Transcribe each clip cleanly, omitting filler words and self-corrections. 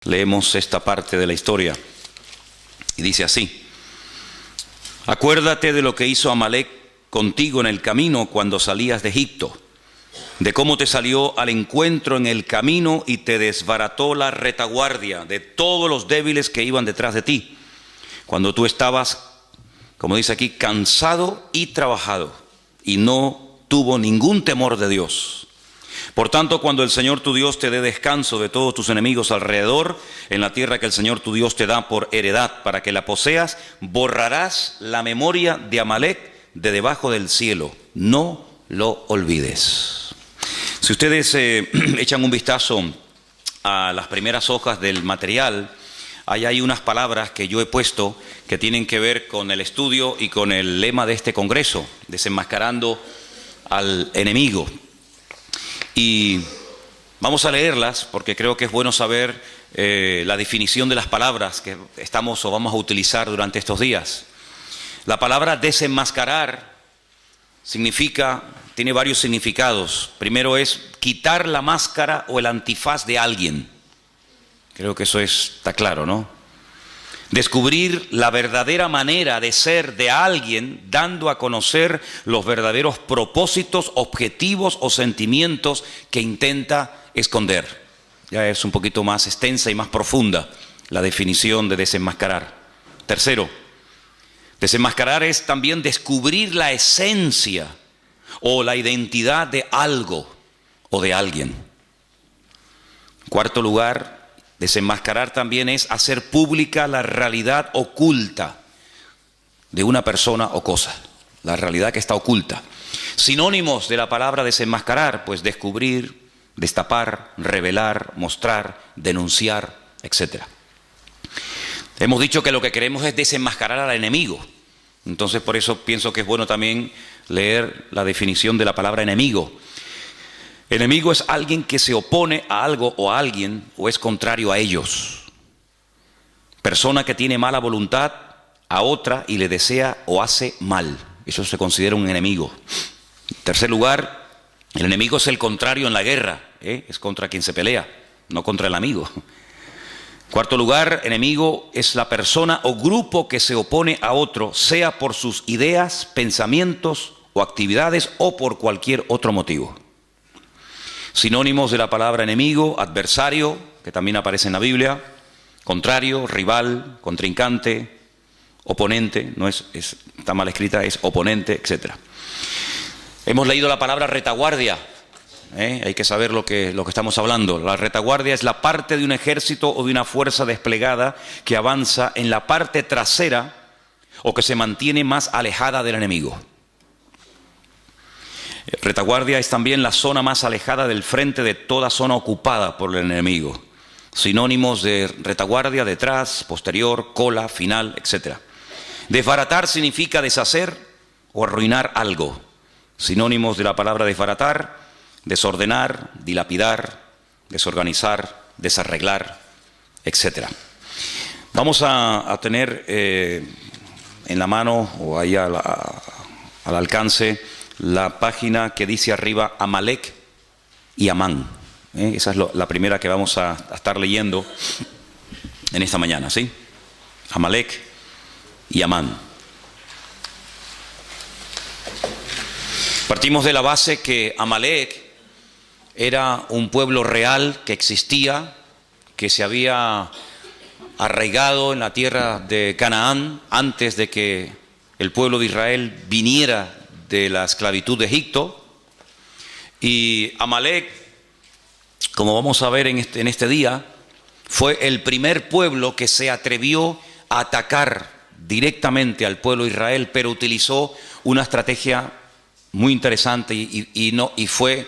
Leemos esta parte de la historia y dice así: acuérdate de lo que hizo Amalec contigo en el camino cuando salías de Egipto, de cómo te salió al encuentro en el camino y te desbarató la retaguardia de todos los débiles que iban detrás de ti, cuando tú estabas, como dice aquí, cansado y trabajado, y no tuvo ningún temor de Dios. Por tanto, cuando el Señor tu Dios te dé descanso de todos tus enemigos alrededor, en la tierra que el Señor tu Dios te da por heredad para que la poseas, borrarás la memoria de Amalec de debajo del cielo. No lo olvides. Si ustedes echan un vistazo a las primeras hojas del material, ahí hay unas palabras que yo he puesto que tienen que ver con el estudio y con el lema de este congreso, desenmascarando al enemigo. Y vamos a leerlas porque creo que es bueno saber la definición de las palabras que estamos o vamos a utilizar durante estos días. La palabra desenmascarar tiene varios significados. Primero es quitar la máscara o el antifaz de alguien. Creo que eso está claro, ¿no? Descubrir la verdadera manera de ser de alguien, dando a conocer los verdaderos propósitos, objetivos o sentimientos que intenta esconder. Ya es un poquito más extensa y más profunda la definición de desenmascarar. Tercero, desenmascarar es también descubrir la esencia o la identidad de algo o de alguien. Cuarto lugar, desenmascarar también es hacer pública la realidad oculta de una persona o cosa, la realidad que está oculta. Sinónimos de la palabra desenmascarar, pues descubrir, destapar, revelar, mostrar, denunciar, etc. Hemos dicho que lo que queremos es desenmascarar al enemigo. Entonces por eso pienso que es bueno también leer la definición de la palabra enemigo. Enemigo es alguien que se opone a algo o a alguien o es contrario a ellos. Persona que tiene mala voluntad a otra y le desea o hace mal. Eso se considera un enemigo. En tercer lugar, el enemigo es el contrario en la guerra. Es contra quien se pelea, no contra el amigo. Cuarto lugar, enemigo es la persona o grupo que se opone a otro, sea por sus ideas, pensamientos o actividades o por cualquier otro motivo. Sinónimos de la palabra enemigo: adversario, que también aparece en la Biblia, contrario, rival, contrincante, oponente, no está mal escrita, es oponente, etc. Hemos leído la palabra retaguardia, hay que saber lo que estamos hablando. La retaguardia es la parte de un ejército o de una fuerza desplegada que avanza en la parte trasera o que se mantiene más alejada del enemigo. Retaguardia es también la zona más alejada del frente de toda zona ocupada por el enemigo. Sinónimos de retaguardia: detrás, posterior, cola, final, etc. Desbaratar significa deshacer o arruinar algo. Sinónimos de la palabra desbaratar: desordenar, dilapidar, desorganizar, desarreglar, etc. Vamos a tener en la mano o ahí al alcance la página que dice arriba Amalec y Amán. Esa es la primera que vamos a estar leyendo en esta mañana, ¿sí? Amalec y Amán. Partimos de la base que Amalec era un pueblo real que existía, que se había arraigado en la tierra de Canaán antes de que el pueblo de Israel viniera de la esclavitud de Egipto. Y Amalec, como vamos a ver en este día, fue el primer pueblo que se atrevió a atacar directamente al pueblo de Israel, pero utilizó una estrategia muy interesante y fue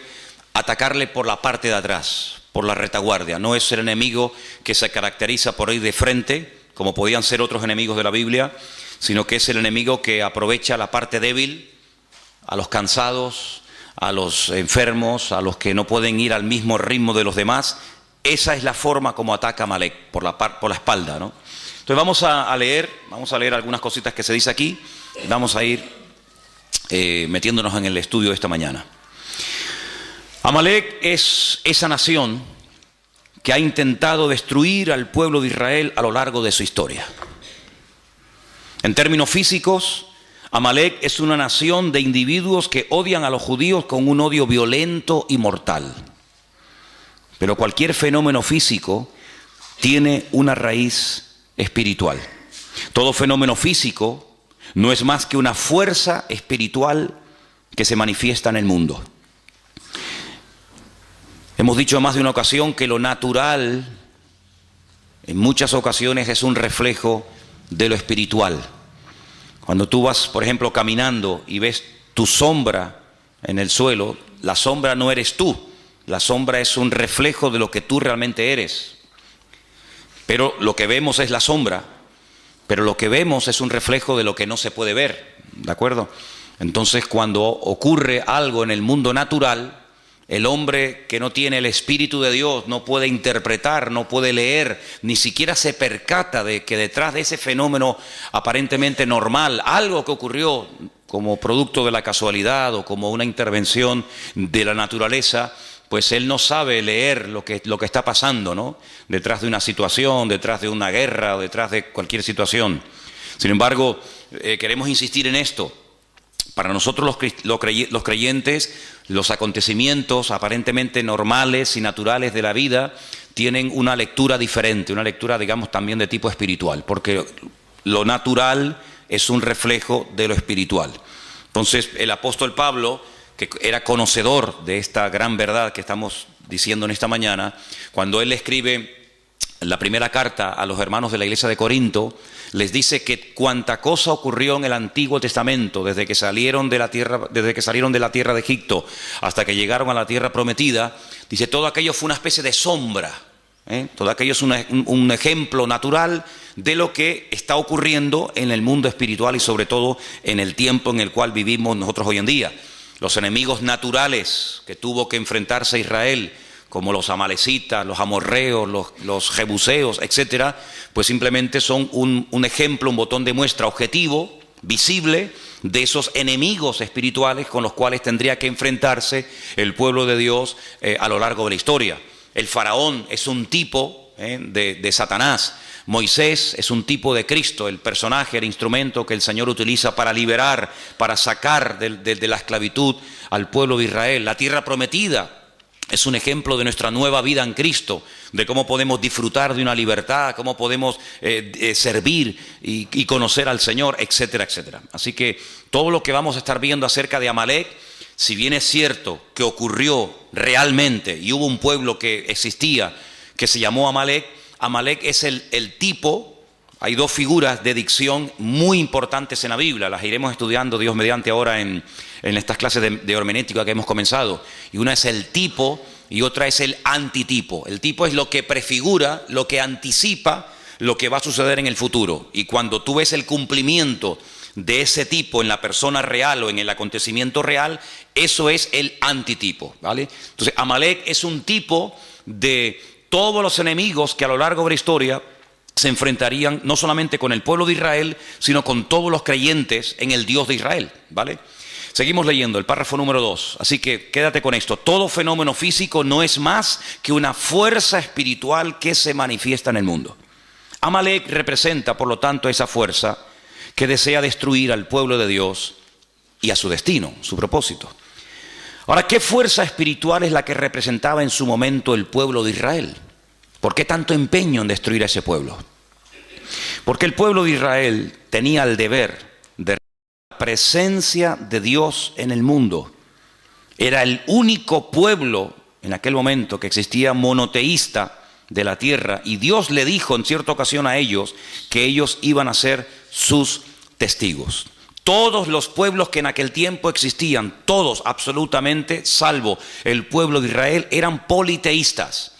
atacarle por la parte de atrás, por la retaguardia. No es el enemigo que se caracteriza por ir de frente, como podían ser otros enemigos de la Biblia, sino que es el enemigo que aprovecha la parte débil, a los cansados, a los enfermos, a los que no pueden ir al mismo ritmo de los demás. Esa es la forma como ataca Amalec, por la espalda, ¿no? Entonces vamos a leer algunas cositas que se dice aquí. Vamos a ir metiéndonos en el estudio de esta mañana. Amalec es esa nación que ha intentado destruir al pueblo de Israel a lo largo de su historia. En términos físicos, Amalek es una nación de individuos que odian a los judíos con un odio violento y mortal. Pero cualquier fenómeno físico tiene una raíz espiritual. Todo fenómeno físico no es más que una fuerza espiritual que se manifiesta en el mundo. Hemos dicho en más de una ocasión que lo natural en muchas ocasiones es un reflejo de lo espiritual. Cuando tú vas, por ejemplo, caminando y ves tu sombra en el suelo, la sombra no eres tú, la sombra es un reflejo de lo que tú realmente eres. Pero lo que vemos es la sombra, pero lo que vemos es un reflejo de lo que no se puede ver, ¿de acuerdo? Entonces, cuando ocurre algo en el mundo natural, el hombre que no tiene el Espíritu de Dios no puede interpretar, no puede leer, ni siquiera se percata de que detrás de ese fenómeno aparentemente normal, algo que ocurrió como producto de la casualidad o como una intervención de la naturaleza, pues él no sabe leer lo que está pasando, ¿no? Detrás de una situación, detrás de una guerra, o detrás de cualquier situación. Sin embargo, queremos insistir en esto. Para nosotros los creyentes, los acontecimientos aparentemente normales y naturales de la vida tienen una lectura diferente, una lectura, digamos, también de tipo espiritual, porque lo natural es un reflejo de lo espiritual. Entonces, el apóstol Pablo, que era conocedor de esta gran verdad que estamos diciendo en esta mañana, cuando él escribe la primera carta a los hermanos de la iglesia de Corinto, les dice que cuanta cosa ocurrió en el Antiguo Testamento, desde que salieron de la tierra de Egipto hasta que llegaron a la tierra prometida, dice, todo aquello fue una especie de sombra, todo aquello es un ejemplo natural de lo que está ocurriendo en el mundo espiritual y sobre todo en el tiempo en el cual vivimos nosotros hoy en día. Los enemigos naturales que tuvo que enfrentarse Israel, como los amalecitas, los amorreos, los jebuseos, etcétera, pues simplemente son un ejemplo, un botón de muestra objetivo, visible, de esos enemigos espirituales con los cuales tendría que enfrentarse el pueblo de Dios a lo largo de la historia. El faraón es un tipo de Satanás. Moisés es un tipo de Cristo, el personaje, el instrumento que el Señor utiliza para liberar, para sacar de la esclavitud al pueblo de Israel. La tierra prometida es un ejemplo de nuestra nueva vida en Cristo, de cómo podemos disfrutar de una libertad, cómo podemos servir y conocer al Señor, etcétera, etcétera. Así que todo lo que vamos a estar viendo acerca de Amalek, si bien es cierto que ocurrió realmente y hubo un pueblo que existía que se llamó Amalek, Amalek es el tipo. Hay dos figuras de dicción muy importantes en la Biblia, las iremos estudiando Dios mediante ahora en estas clases de hermenéutica que hemos comenzado. Y una es el tipo y otra es el antitipo. El tipo es lo que prefigura, lo que anticipa lo que va a suceder en el futuro. Y cuando tú ves el cumplimiento de ese tipo en la persona real o en el acontecimiento real, eso es el antitipo, ¿vale? Entonces, Amalek es un tipo de todos los enemigos que a lo largo de la historia se enfrentarían no solamente con el pueblo de Israel, sino con todos los creyentes en el Dios de Israel, ¿vale? Seguimos leyendo el párrafo número 2, así que quédate con esto. Todo fenómeno físico no es más que una fuerza espiritual que se manifiesta en el mundo. Amalek representa, por lo tanto, esa fuerza que desea destruir al pueblo de Dios y a su destino, su propósito. Ahora, ¿qué fuerza espiritual es la que representaba en su momento el pueblo de Israel? ¿Por qué tanto empeño en destruir a ese pueblo? Porque el pueblo de Israel tenía el deber de la presencia de Dios en el mundo. Era el único pueblo en aquel momento que existía monoteísta de la tierra, y Dios le dijo en cierta ocasión a ellos que ellos iban a ser sus testigos. Todos los pueblos que en aquel tiempo existían, todos absolutamente, salvo el pueblo de Israel, eran politeístas.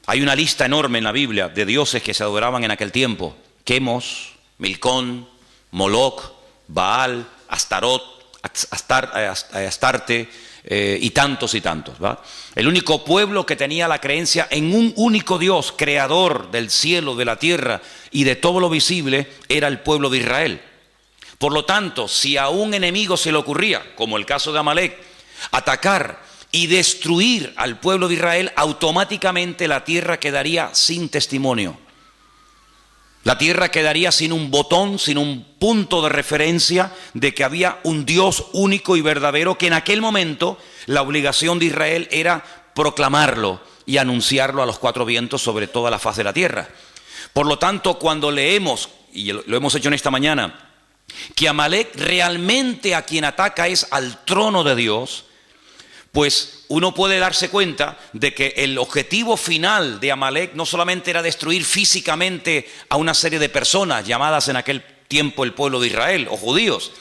Hay una lista enorme en la Biblia de dioses que se adoraban en aquel tiempo: Quemos, Milcón, Moloc, Baal, Astarot, Astarte y tantos, ¿va? El único pueblo que tenía la creencia en un único Dios, creador del cielo, de la tierra y de todo lo visible, era el pueblo de Israel. Por lo tanto, si a un enemigo se le ocurría, como el caso de Amalek, atacar y destruir al pueblo de Israel, automáticamente la tierra quedaría sin testimonio. La tierra quedaría sin un botón, sin un punto de referencia de que había un Dios único y verdadero, que en aquel momento la obligación de Israel era proclamarlo y anunciarlo a los cuatro vientos sobre toda la faz de la tierra. Por lo tanto, cuando leemos, y lo hemos hecho en esta mañana, que Amalek realmente a quien ataca es al trono de Dios, pues uno puede darse cuenta de que el objetivo final de Amalek no solamente era destruir físicamente a una serie de personas llamadas en aquel tiempo el pueblo de Israel o judíos,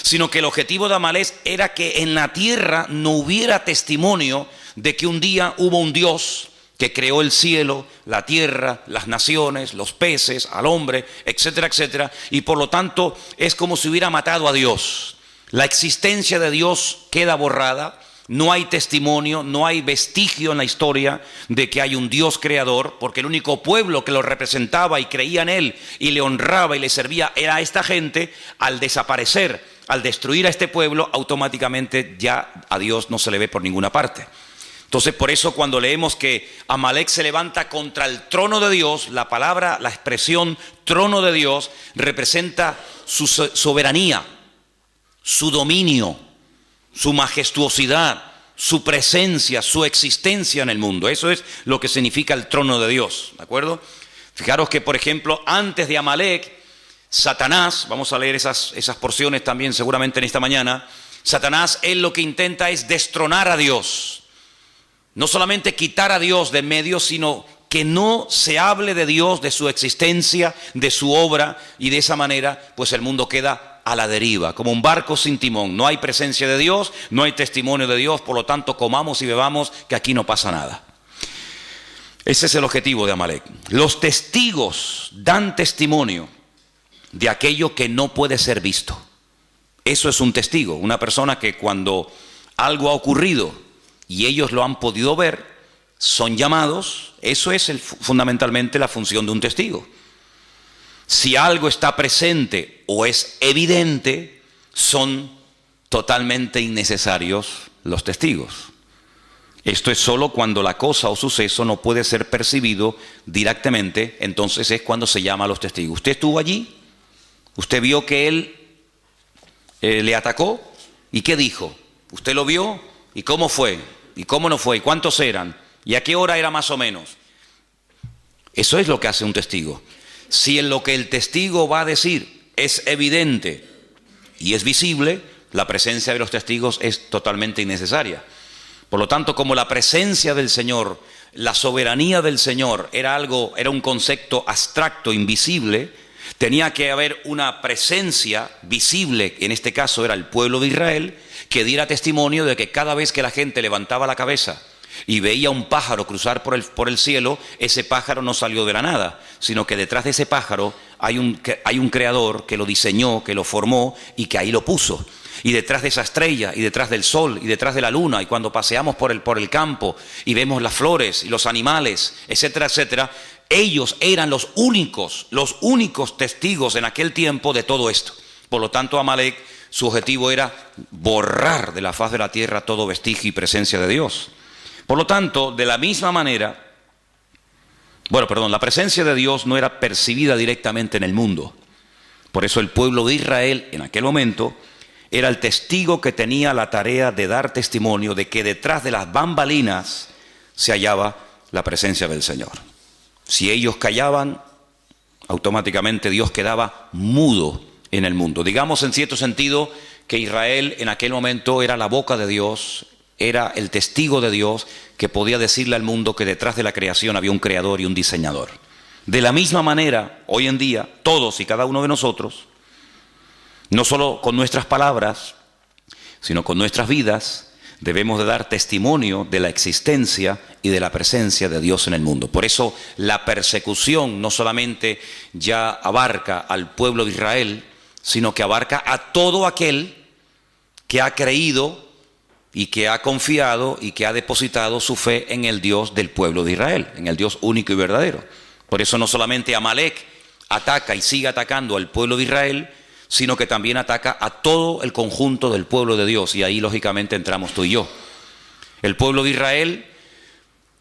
sino que el objetivo de Amalek era que en la tierra no hubiera testimonio de que un día hubo un Dios que creó el cielo, la tierra, las naciones, los peces, al hombre, etcétera, etcétera, y por lo tanto es como si hubiera matado a Dios. La existencia de Dios queda borrada. No hay testimonio, no hay vestigio en la historia de que hay un Dios creador, porque el único pueblo que lo representaba y creía en él y le honraba y le servía era esta gente. Al desaparecer, al destruir a este pueblo, automáticamente ya a Dios no se le ve por ninguna parte. Entonces, por eso cuando leemos que Amalek se levanta contra el trono de Dios, la palabra, la expresión trono de Dios representa su soberanía, su dominio, su majestuosidad, su presencia, su existencia en el mundo. Eso es lo que significa el trono de Dios, ¿de acuerdo? Fijaros que, por ejemplo, antes de Amalek, Satanás, vamos a leer esas porciones también seguramente en esta mañana, Satanás, él lo que intenta es destronar a Dios. No solamente quitar a Dios de en medio, sino que no se hable de Dios, de su existencia, de su obra, y de esa manera, pues el mundo queda a la deriva, como un barco sin timón. No hay presencia de Dios, no hay testimonio de Dios, por lo tanto comamos y bebamos, que aquí no pasa nada. Ese es el objetivo de Amalek. Los testigos dan testimonio de aquello que no puede ser visto. Eso es un testigo, una persona que cuando algo ha ocurrido y ellos lo han podido ver, son llamados. Eso es fundamentalmente la función de un testigo. Si algo está presente o es evidente, son totalmente innecesarios los testigos. Esto es solo cuando la cosa o suceso no puede ser percibido directamente, entonces es cuando se llama a los testigos. ¿Usted estuvo allí? ¿Usted vio que él le atacó? ¿Y qué dijo? ¿Usted lo vio? ¿Y cómo fue? ¿Y cómo no fue? ¿Y cuántos eran? ¿Y a qué hora era más o menos? Eso es lo que hace un testigo. Si en lo que el testigo va a decir es evidente y es visible, la presencia de los testigos es totalmente innecesaria. Por lo tanto, como la presencia del Señor, la soberanía del Señor era un concepto abstracto, invisible, tenía que haber una presencia visible, en este caso era el pueblo de Israel, que diera testimonio de que cada vez que la gente levantaba la cabeza y veía un pájaro cruzar por el cielo, ese pájaro no salió de la nada, sino que detrás de ese pájaro hay un creador que lo diseñó, que lo formó y que ahí lo puso. Y detrás de esa estrella, y detrás del sol, y detrás de la luna, y cuando paseamos por el campo y vemos las flores y los animales, etcétera, etcétera, ellos eran los únicos testigos en aquel tiempo de todo esto. Por lo tanto, Amalek, su objetivo era borrar de la faz de la tierra todo vestigio y presencia de Dios. Por lo tanto, de la misma manera, la presencia de Dios no era percibida directamente en el mundo. Por eso el pueblo de Israel en aquel momento era el testigo que tenía la tarea de dar testimonio de que detrás de las bambalinas se hallaba la presencia del Señor. Si ellos callaban, automáticamente Dios quedaba mudo en el mundo. Digamos en cierto sentido que Israel en aquel momento era la boca de Dios, era el testigo de Dios que podía decirle al mundo que detrás de la creación había un creador y un diseñador. De la misma manera, hoy en día, todos y cada uno de nosotros, no solo con nuestras palabras, sino con nuestras vidas, debemos de dar testimonio de la existencia y de la presencia de Dios en el mundo. Por eso la persecución no solamente ya abarca al pueblo de Israel, sino que abarca a todo aquel que ha creído y que ha confiado y que ha depositado su fe en el Dios del pueblo de Israel, en el Dios único y verdadero. Por eso no solamente Amalek ataca y sigue atacando al pueblo de Israel, sino que también ataca a todo el conjunto del pueblo de Dios, y ahí lógicamente entramos tú y yo. El pueblo de Israel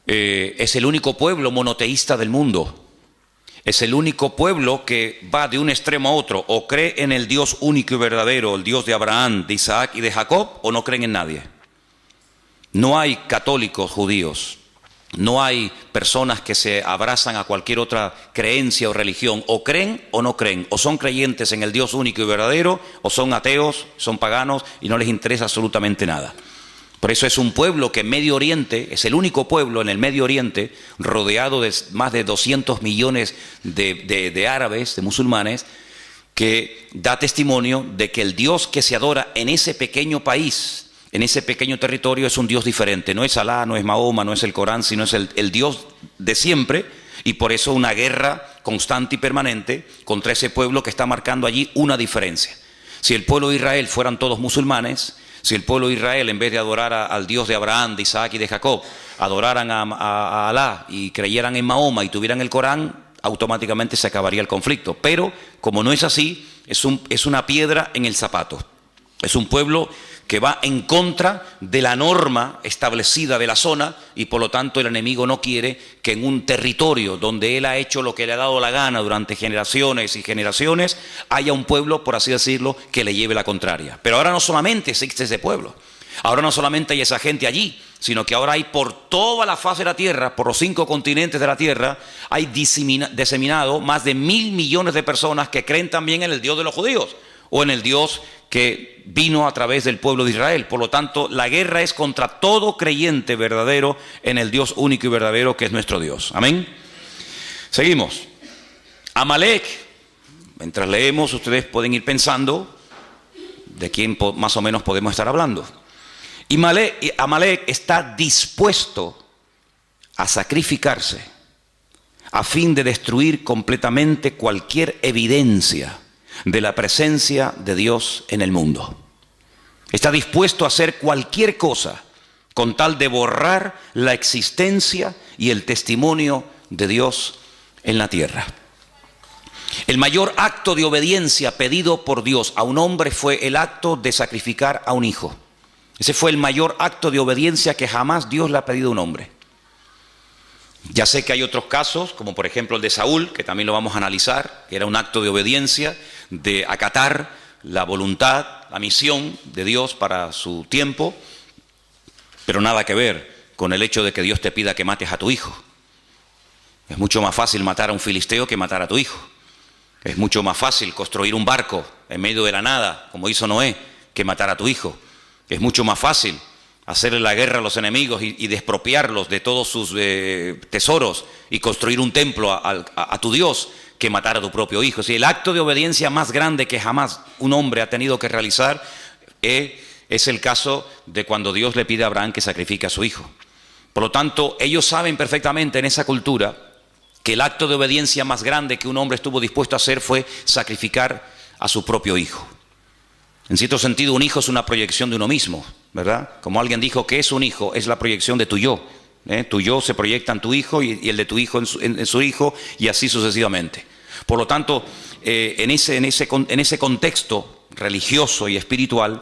es el único pueblo monoteísta del mundo. Es el único pueblo que va de un extremo a otro. O cree en el Dios único y verdadero, el Dios de Abraham, de Isaac y de Jacob, o no creen en nadie. No hay católicos judíos. No hay personas que se abrazan a cualquier otra creencia o religión. O creen o no creen. O son creyentes en el Dios único y verdadero, o son ateos, son paganos y no les interesa absolutamente nada. Por eso es un pueblo que en Medio Oriente, es el único pueblo en el Medio Oriente, rodeado de más de 200 millones de árabes, de musulmanes, que da testimonio de que el Dios que se adora en ese pequeño país, en ese pequeño territorio, es un Dios diferente. No es Alá, no es Mahoma, no es el Corán, sino es el Dios de siempre, y por eso una guerra constante y permanente contra ese pueblo que está marcando allí una diferencia. Si el pueblo de Israel fueran todos musulmanes, si el pueblo de Israel, en vez de adorar al Dios de Abraham, de Isaac y de Jacob, adoraran a Alá y creyeran en Mahoma y tuvieran el Corán, automáticamente se acabaría el conflicto. Pero, como no es así, es una piedra en el zapato. Es un pueblo que va en contra de la norma establecida de la zona, y por lo tanto el enemigo no quiere que en un territorio donde él ha hecho lo que le ha dado la gana durante generaciones y generaciones, haya un pueblo, por así decirlo, que le lleve la contraria. Pero ahora no solamente existe ese pueblo, ahora no solamente hay esa gente allí, sino que ahora hay por toda la faz de la tierra, por los 5 continentes de la tierra, hay diseminado más de 1.000 millones de personas que creen también en el Dios de los judíos, o en el Dios que vino a través del pueblo de Israel. Por lo tanto, la guerra es contra todo creyente verdadero en el Dios único y verdadero que es nuestro Dios. Amén. Seguimos. Amalek. Mientras leemos, ustedes pueden ir pensando de quién más o menos podemos estar hablando. Y Amalek está dispuesto a sacrificarse a fin de destruir completamente cualquier evidencia de la presencia de Dios en el mundo. Está dispuesto a hacer cualquier cosa con tal de borrar la existencia y el testimonio de Dios en la tierra. El mayor acto de obediencia pedido por Dios a un hombre fue el acto de sacrificar a un hijo. Ese fue el mayor acto de obediencia que jamás Dios le ha pedido a un hombre. Ya sé que hay otros casos, como por ejemplo el de Saúl, que también lo vamos a analizar, que era un acto de obediencia, de acatar la voluntad, la misión de Dios para su tiempo, pero nada que ver con el hecho de que Dios te pida que mates a tu hijo. Es mucho más fácil matar a un filisteo que matar a tu hijo. Es mucho más fácil construir un barco en medio de la nada, como hizo Noé, que matar a tu hijo. Es mucho más fácil hacerle la guerra a los enemigos y despropiarlos de todos sus tesoros y construir un templo a tu Dios que matar a tu propio hijo. Si el acto de obediencia más grande que jamás un hombre ha tenido que realizar es el caso de cuando Dios le pide a Abraham que sacrifique a su hijo. Por lo tanto, ellos saben perfectamente en esa cultura que el acto de obediencia más grande que un hombre estuvo dispuesto a hacer fue sacrificar a su propio hijo. En cierto sentido, un hijo es una proyección de uno mismo, ¿verdad? Como alguien dijo, ¿qué es un hijo? Es la proyección de tu yo. Tu yo se proyecta en tu hijo y el de tu hijo en su hijo, y así sucesivamente. Por lo tanto, en ese contexto religioso y espiritual,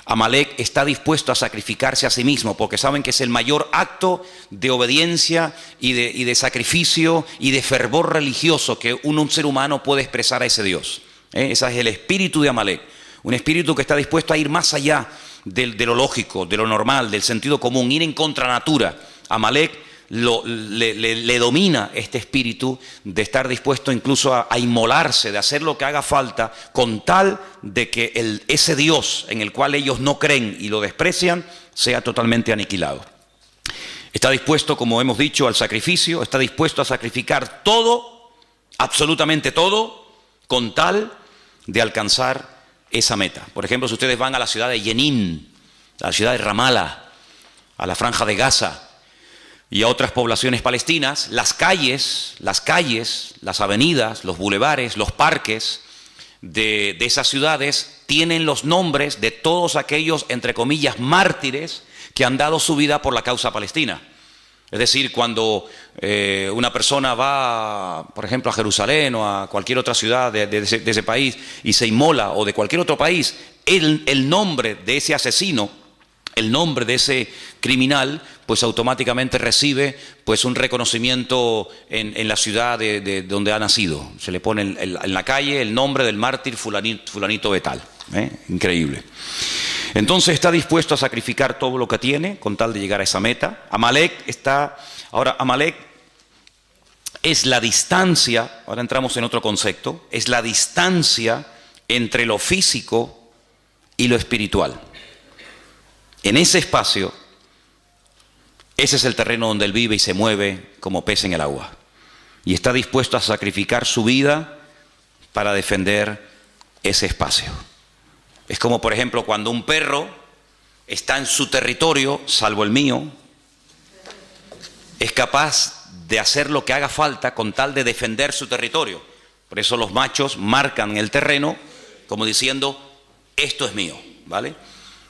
Amalek está dispuesto a sacrificarse a sí mismo, porque saben que es el mayor acto de obediencia y de sacrificio y de fervor religioso que un ser humano puede expresar a ese Dios. Ese es el espíritu de Amalek. Un espíritu que está dispuesto a ir más allá de lo lógico, de lo normal, del sentido común, ir en contra natura. Amalek le domina este espíritu de estar dispuesto incluso a inmolarse, de hacer lo que haga falta, con tal de que ese Dios en el cual ellos no creen y lo desprecian, sea totalmente aniquilado. Está dispuesto, como hemos dicho, al sacrificio, está dispuesto a sacrificar todo, absolutamente todo, con tal de alcanzar esa meta. Por ejemplo, si ustedes van a la ciudad de Jenin, a la ciudad de Ramallah, a la franja de Gaza y a otras poblaciones palestinas, las calles, las avenidas, los bulevares, los parques de esas ciudades tienen los nombres de todos aquellos, entre comillas, mártires que han dado su vida por la causa palestina. Es decir, cuando una persona va, por ejemplo, a Jerusalén o a cualquier otra ciudad de ese país y se inmola, o de cualquier otro país, el nombre de ese asesino el nombre de ese criminal, pues automáticamente recibe pues un reconocimiento en la ciudad de donde ha nacido. Se le pone en la calle el nombre del mártir fulanito de tal. Increíble. Entonces está dispuesto a sacrificar todo lo que tiene con tal de llegar a esa meta. Amalek es la distancia, ahora entramos en otro concepto, es la distancia entre lo físico y lo espiritual. En ese espacio, ese es el terreno donde él vive y se mueve como pez en el agua. Y está dispuesto a sacrificar su vida para defender ese espacio. Es como, por ejemplo, cuando un perro está en su territorio, salvo el mío, es capaz de hacer lo que haga falta con tal de defender su territorio. Por eso los machos marcan el terreno como diciendo, esto es mío, ¿vale?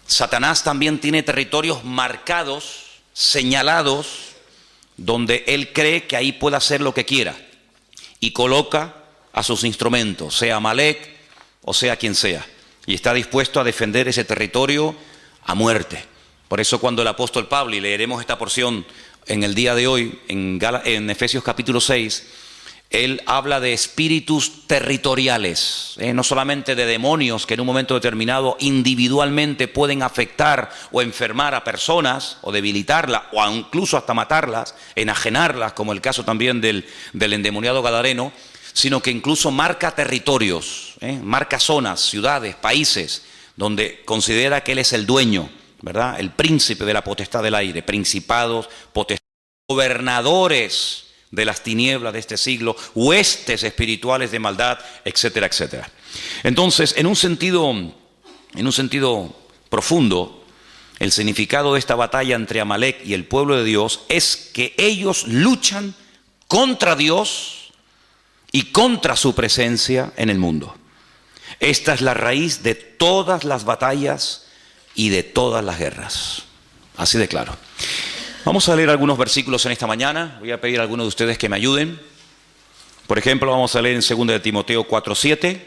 Satanás también tiene territorios marcados, señalados, donde él cree que ahí puede hacer lo que quiera y coloca a sus instrumentos, sea Amalek o sea quien sea, y está dispuesto a defender ese territorio a muerte. Por eso cuando el apóstol Pablo, y leeremos esta porción en el día de hoy, en Efesios capítulo 6, él habla de espíritus territoriales, no solamente de demonios que en un momento determinado individualmente pueden afectar o enfermar a personas o debilitarlas o incluso hasta matarlas, enajenarlas, como el caso también del endemoniado gadareno, sino que incluso marca territorios, marca zonas, ciudades, países, donde considera que él es el dueño, ¿verdad? El príncipe de la potestad del aire, principados, potestades, gobernadores de las tinieblas de este siglo, huestes espirituales de maldad, etcétera, etcétera. Entonces, en un sentido profundo, el significado de esta batalla entre Amalek y el pueblo de Dios es que ellos luchan contra Dios y contra su presencia en el mundo. Esta es la raíz de todas las batallas y de todas las guerras. Así de claro. Vamos a leer algunos versículos en esta mañana. Voy a pedir a algunos de ustedes que me ayuden. Por ejemplo, vamos a leer en 2 de Timoteo 4:7,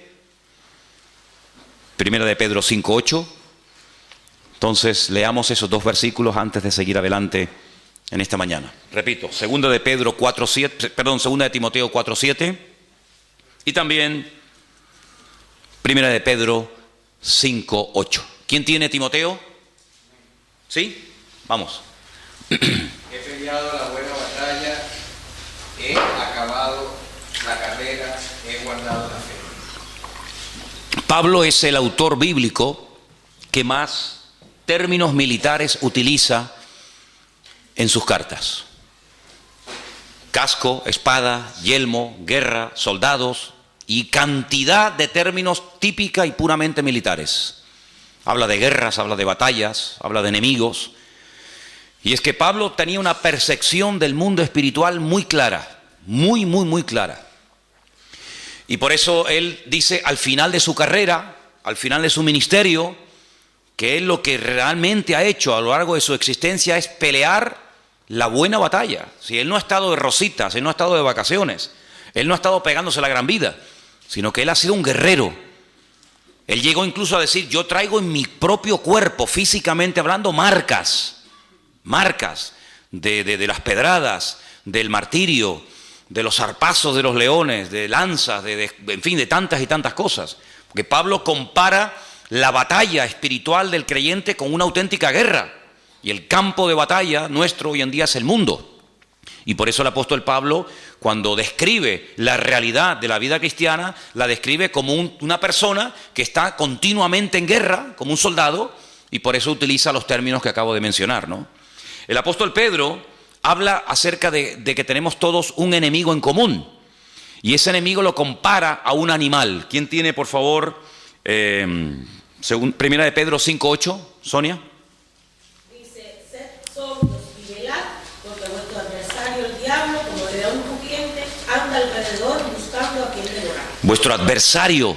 1 de Pedro 5:8. Entonces, leamos esos dos versículos antes de seguir adelante en esta mañana. Repito, 2 de Pedro 4:7, perdón, 2 de Timoteo 4:7 y también 1 de Pedro 5:8. ¿Quién tiene Timoteo? ¿Sí? Vamos. He peleado la buena batalla, he acabado la carrera, he guardado la fe. Pablo es el autor bíblico que más términos militares utiliza en sus cartas. Casco, espada, yelmo, guerra, soldados y cantidad de términos típica y puramente militares. Habla de guerras, habla de batallas, habla de enemigos. Y es que Pablo tenía una percepción del mundo espiritual muy clara, muy clara. Y por eso él dice al final de su carrera, al final de su ministerio, que él lo que realmente ha hecho a lo largo de su existencia es pelear la buena batalla. Si él no ha estado de rositas, él no ha estado de vacaciones, él no ha estado pegándose la gran vida, sino que él ha sido un guerrero. Él llegó incluso a decir, yo traigo en mi propio cuerpo, físicamente hablando, marcas de las pedradas, del martirio, de los zarpazos de los leones, de lanzas, en fin, de tantas y tantas cosas. Porque Pablo compara la batalla espiritual del creyente con una auténtica guerra. Y el campo de batalla nuestro hoy en día es el mundo. Y por eso el apóstol Pablo, cuando describe la realidad de la vida cristiana, la describe como una persona que está continuamente en guerra, como un soldado, y por eso utiliza los términos que acabo de mencionar, ¿no? El apóstol Pedro habla acerca de que tenemos todos un enemigo en común. Y ese enemigo lo compara a un animal. ¿Quién tiene, por favor, según 1 de Pedro 5:8, Sonia? Dice, sed sobrios y velad, porque vuestro adversario el diablo, como león rugiente, anda alrededor buscando a quien devorar. Vuestro adversario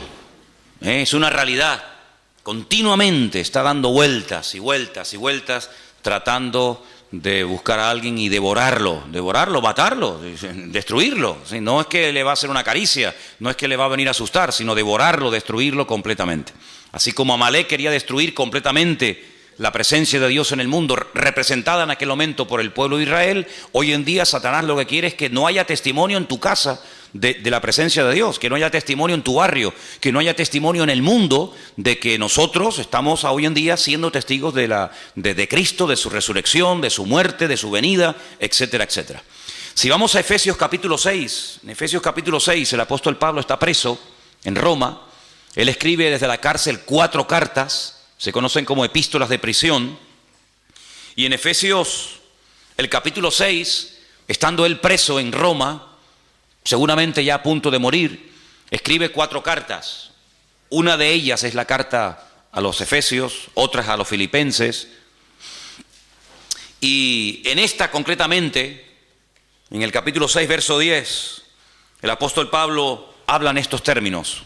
es una realidad. Continuamente está dando vueltas y vueltas y vueltas, tratando de buscar a alguien y devorarlo, matarlo, destruirlo. No es que le va a hacer una caricia, no es que le va a venir a asustar, sino devorarlo, destruirlo completamente. Así como Amalek quería destruir completamente la presencia de Dios en el mundo, representada en aquel momento por el pueblo de Israel. Hoy en día Satanás lo que quiere es que no haya testimonio en tu casa de la presencia de Dios, que no haya testimonio en tu barrio, que no haya testimonio en el mundo de que nosotros estamos hoy en día siendo testigos de Cristo, de su resurrección, de su muerte, de su venida, etcétera, etcétera. Si vamos a Efesios capítulo 6, en Efesios capítulo 6 el apóstol Pablo está preso en Roma. Él escribe desde la cárcel 4 cartas, se conocen como epístolas de prisión, y en Efesios, el capítulo 6, estando él preso en Roma, seguramente ya a punto de morir, escribe 4 cartas. Una de ellas es la carta a los Efesios, otras a los Filipenses, y en esta concretamente, en el capítulo 6, verso 10, el apóstol Pablo habla en estos términos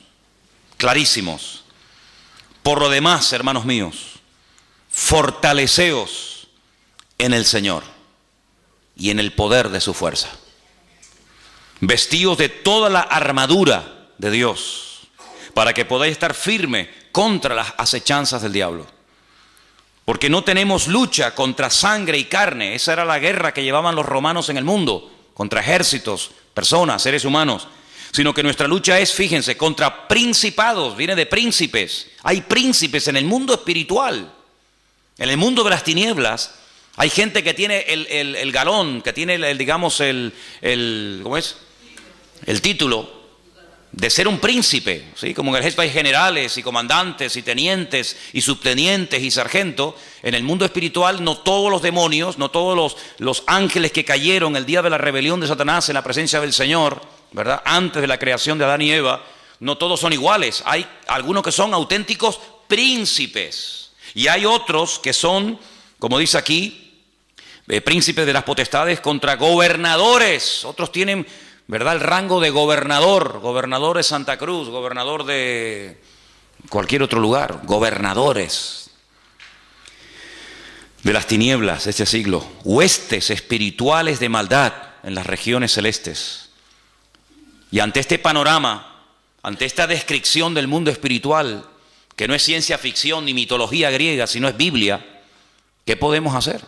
clarísimos. Por lo demás, hermanos míos, fortaleceos en el Señor y en el poder de su fuerza. Vestíos de toda la armadura de Dios, para que podáis estar firme contra las acechanzas del diablo. Porque no tenemos lucha contra sangre y carne. Esa era la guerra que llevaban los romanos en el mundo, contra ejércitos, personas, seres humanos. Sino que nuestra lucha es, fíjense, contra principados, viene de príncipes. Hay príncipes en el mundo espiritual. En el mundo de las tinieblas hay gente que tiene el galón, que tiene ¿cómo es? El título de ser un príncipe, ¿sí? Como en el ejército hay generales y comandantes y tenientes y subtenientes y sargentos. En el mundo espiritual no todos los demonios, no todos los ángeles que cayeron el día de la rebelión de Satanás en la presencia del Señor, ¿verdad? Antes de la creación de Adán y Eva, no todos son iguales. Hay algunos que son auténticos príncipes y hay otros que son, como dice aquí, príncipes de las potestades contra gobernadores. Otros tienen, ¿verdad?, el rango de gobernador de Santa Cruz, gobernador de cualquier otro lugar, gobernadores de las tinieblas de este siglo, huestes espirituales de maldad en las regiones celestes. Y ante este panorama, ante esta descripción del mundo espiritual, que no es ciencia ficción ni mitología griega, sino es Biblia, ¿qué podemos hacer?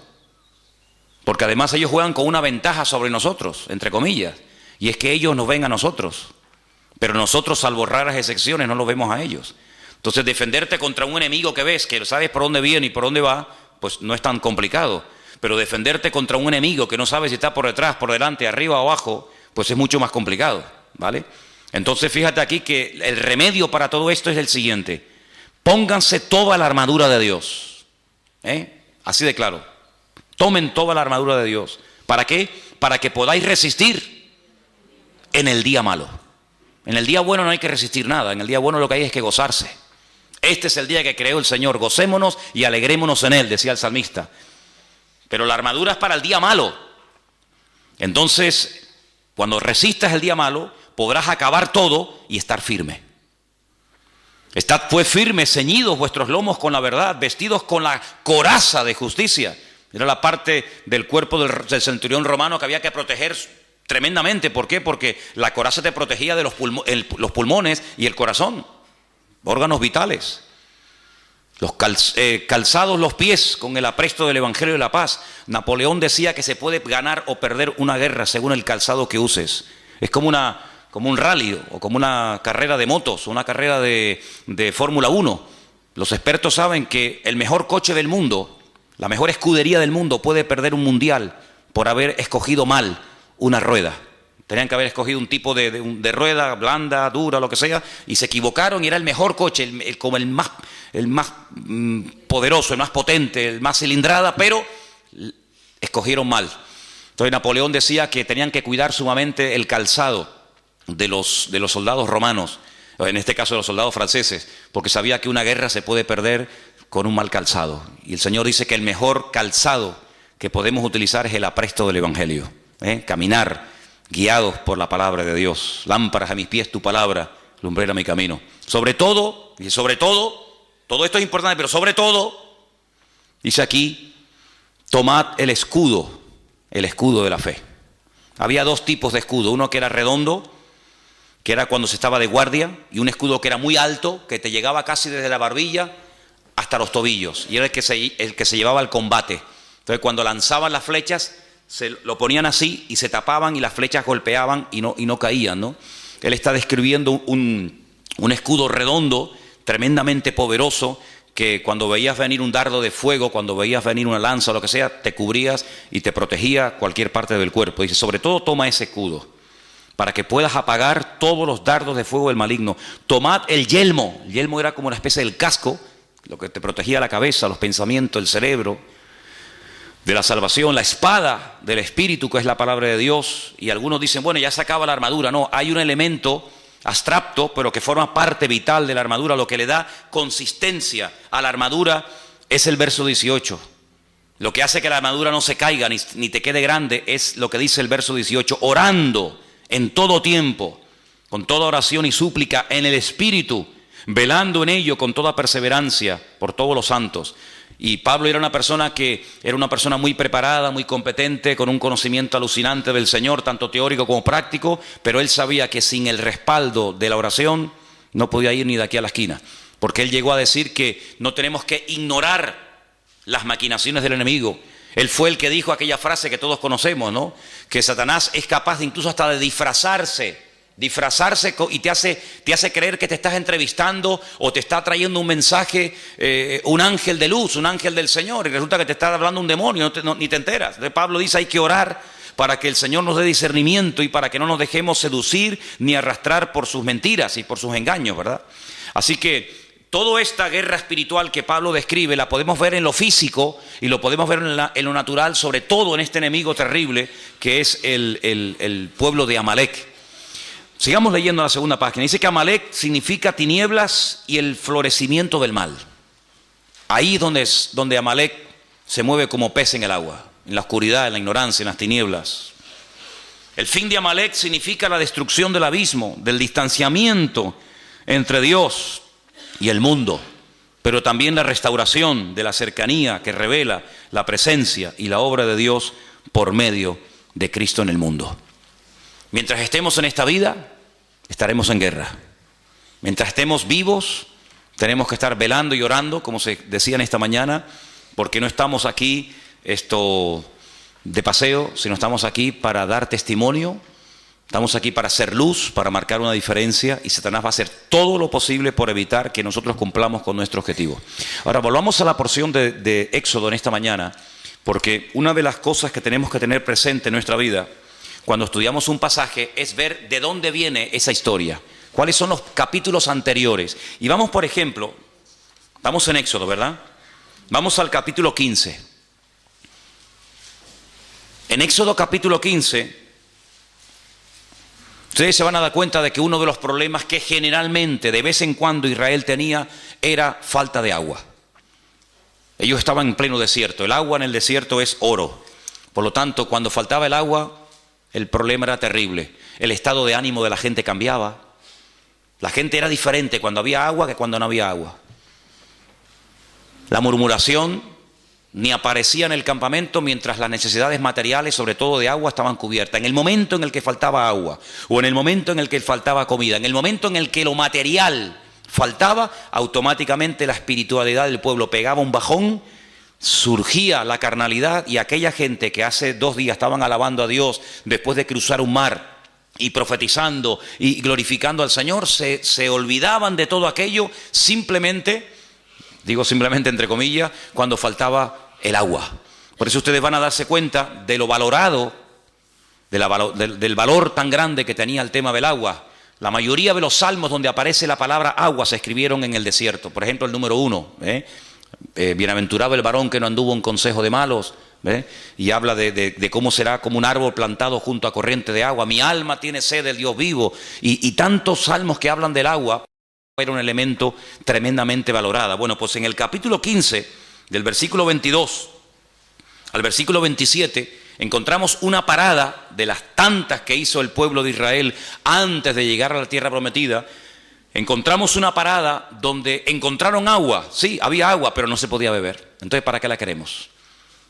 Porque además ellos juegan con una ventaja sobre nosotros, entre comillas, y es que ellos nos ven a nosotros, pero nosotros, salvo raras excepciones, no los vemos a ellos. Entonces, defenderte contra un enemigo que ves, que sabes por dónde viene y por dónde va, pues no es tan complicado. Pero defenderte contra un enemigo que no sabes si está por detrás, por delante, arriba o abajo, pues es mucho más complicado, ¿vale? Entonces, fíjate aquí que el remedio para todo esto es el siguiente: pónganse toda la armadura de Dios, así de claro. Tomen toda la armadura de Dios. ¿Para qué? Para que podáis resistir en el día malo. En el día bueno no hay que resistir nada. En el día bueno lo que hay es que gozarse. Este es el día que creó el Señor. Gocémonos y alegrémonos en él, decía el salmista. Pero la armadura es para el día malo. Entonces, cuando resistas el día malo, podrás acabar todo y estar firme. Estad pues firmes, ceñidos vuestros lomos con la verdad, vestidos con la coraza de justicia. Era la parte del cuerpo del centurión romano que había que proteger tremendamente. ¿Por qué? Porque la coraza te protegía de los pulmones y el corazón, órganos vitales. Calzados los pies con el apresto del Evangelio de la paz. Napoleón decía que se puede ganar o perder una guerra según el calzado que uses. Es como un rally o como una carrera de motos, una carrera de Fórmula 1. Los expertos saben que el mejor coche del mundo, la mejor escudería del mundo, puede perder un mundial por haber escogido mal una rueda. Tenían que haber escogido un tipo de rueda blanda, dura, lo que sea, y se equivocaron y era el mejor coche, como el más poderoso, el más potente, el más cilindrada, pero escogieron mal. Entonces Napoleón decía que tenían que cuidar sumamente el calzado de los soldados romanos, en este caso de los soldados franceses, porque sabía que una guerra se puede perder con un mal calzado. Y el Señor dice que el mejor calzado que podemos utilizar es el apresto del Evangelio. Caminar guiados por la palabra de Dios. Lámparas a mis pies tu palabra, lumbrera mi camino. Sobre todo, todo esto es importante, pero sobre todo, dice aquí, tomad el escudo de la fe. Había 2 tipos de escudo, uno que era redondo, que era cuando se estaba de guardia, y un escudo que era muy alto, que te llegaba casi desde la barbilla hasta los tobillos, y era el que se llevaba al combate. Entonces cuando lanzaban las flechas, lo ponían así y se tapaban y las flechas golpeaban y no caían, ¿no? Él está describiendo un escudo redondo, tremendamente poderoso, que cuando veías venir un dardo de fuego, cuando veías venir una lanza o lo que sea, te cubrías y te protegía cualquier parte del cuerpo. Dice, sobre todo toma ese escudo, para que puedas apagar todos los dardos de fuego del maligno. Tomad el yelmo. El yelmo era como una especie del casco, lo que te protegía la cabeza, los pensamientos, el cerebro, de la salvación. La espada del Espíritu, que es la palabra de Dios. Y algunos dicen, bueno, ya se acaba la armadura. No, hay un elemento abstracto, pero que forma parte vital de la armadura. Lo que le da consistencia a la armadura es el verso 18. Lo que hace que la armadura no se caiga ni te quede grande es lo que dice el verso 18. Orando en todo tiempo, con toda oración y súplica en el Espíritu, velando en ello con toda perseverancia por todos los santos. Y Pablo era una persona muy preparada, muy competente, con un conocimiento alucinante del Señor, tanto teórico como práctico, pero él sabía que sin el respaldo de la oración no podía ir ni de aquí a la esquina, porque él llegó a decir que no tenemos que ignorar las maquinaciones del enemigo. Él fue el que dijo aquella frase que todos conocemos, ¿no? Que Satanás es capaz de incluso hasta de disfrazarse y te hace creer que te estás entrevistando o te está trayendo un mensaje, un ángel de luz, un ángel del Señor, y resulta que te está hablando un demonio, ni te enteras. Entonces Pablo dice, hay que orar para que el Señor nos dé discernimiento y para que no nos dejemos seducir ni arrastrar por sus mentiras y por sus engaños, ¿verdad? Así que toda esta guerra espiritual que Pablo describe la podemos ver en lo físico y lo podemos ver en lo natural, sobre todo en este enemigo terrible que es el pueblo de Amalek. Sigamos leyendo la segunda página. Dice que Amalek significa tinieblas y el florecimiento del mal. Ahí es donde Amalek se mueve como pez en el agua, en la oscuridad, en la ignorancia, en las tinieblas. El fin de Amalek significa la destrucción del abismo, del distanciamiento entre Dios y el mundo, pero también la restauración de la cercanía que revela la presencia y la obra de Dios por medio de Cristo en el mundo. Mientras estemos en esta vida, estaremos en guerra. Mientras estemos vivos, tenemos que estar velando y orando, como se decía en esta mañana, porque no estamos aquí de paseo, sino estamos aquí para dar testimonio, estamos aquí para hacer luz, para marcar una diferencia, y Satanás va a hacer todo lo posible por evitar que nosotros cumplamos con nuestro objetivo. Ahora, volvamos a la porción de Éxodo en esta mañana, porque una de las cosas que tenemos que tener presente en nuestra vida cuando estudiamos un pasaje es ver de dónde viene esa historia, cuáles son los capítulos anteriores. Y vamos, por ejemplo, estamos en Éxodo, ¿verdad? Vamos al capítulo 15. En Éxodo capítulo 15, ustedes se van a dar cuenta de que uno de los problemas que generalmente, de vez en cuando, Israel tenía era falta de agua. Ellos estaban en pleno desierto. El agua en el desierto es oro. Por lo tanto, cuando faltaba el agua, el problema era terrible. El estado de ánimo de la gente cambiaba. La gente era diferente cuando había agua que cuando no había agua. La murmuración ni aparecía en el campamento mientras las necesidades materiales, sobre todo de agua, estaban cubiertas. En el momento en el que faltaba agua, o en el momento en el que faltaba comida, en el momento en el que lo material faltaba, automáticamente la espiritualidad del pueblo pegaba un bajón, surgía la carnalidad, y aquella gente que hace 2 días estaban alabando a Dios después de cruzar un mar y profetizando y glorificando al Señor, se olvidaban de todo aquello simplemente, digo simplemente entre comillas, cuando faltaba el agua. Por eso ustedes van a darse cuenta de lo valorado, del valor tan grande que tenía el tema del agua. La mayoría de los salmos donde aparece la palabra agua se escribieron en el desierto. Por ejemplo, el número 1, bienaventurado el varón que no anduvo en consejo de malos, y habla de cómo será como un árbol plantado junto a corriente de agua. Mi alma tiene sed del Dios vivo, y tantos salmos que hablan del agua. Era un elemento tremendamente valorado. Bueno, pues en el capítulo 15, del versículo 22 al versículo 27, encontramos una parada de las tantas que hizo el pueblo de Israel antes de llegar a la tierra prometida. Encontramos una parada donde encontraron agua. Sí, había agua, pero no se podía beber. Entonces, ¿para qué la queremos?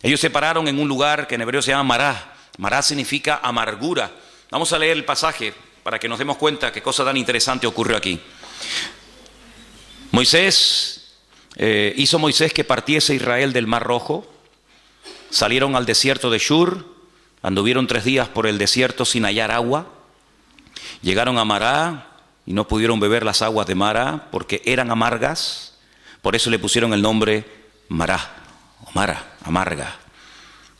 Ellos se pararon en un lugar que en hebreo se llama Mará. Mará significa amargura. Vamos a leer el pasaje para que nos demos cuenta qué cosa tan interesante ocurrió aquí. Moisés hizo Moisés que partiese Israel del Mar Rojo. Salieron al desierto de Shur, anduvieron 3 días por el desierto sin hallar agua. Llegaron a Mará y no pudieron beber las aguas de Mará porque eran amargas. Por eso le pusieron el nombre Mará, o Mara, amarga.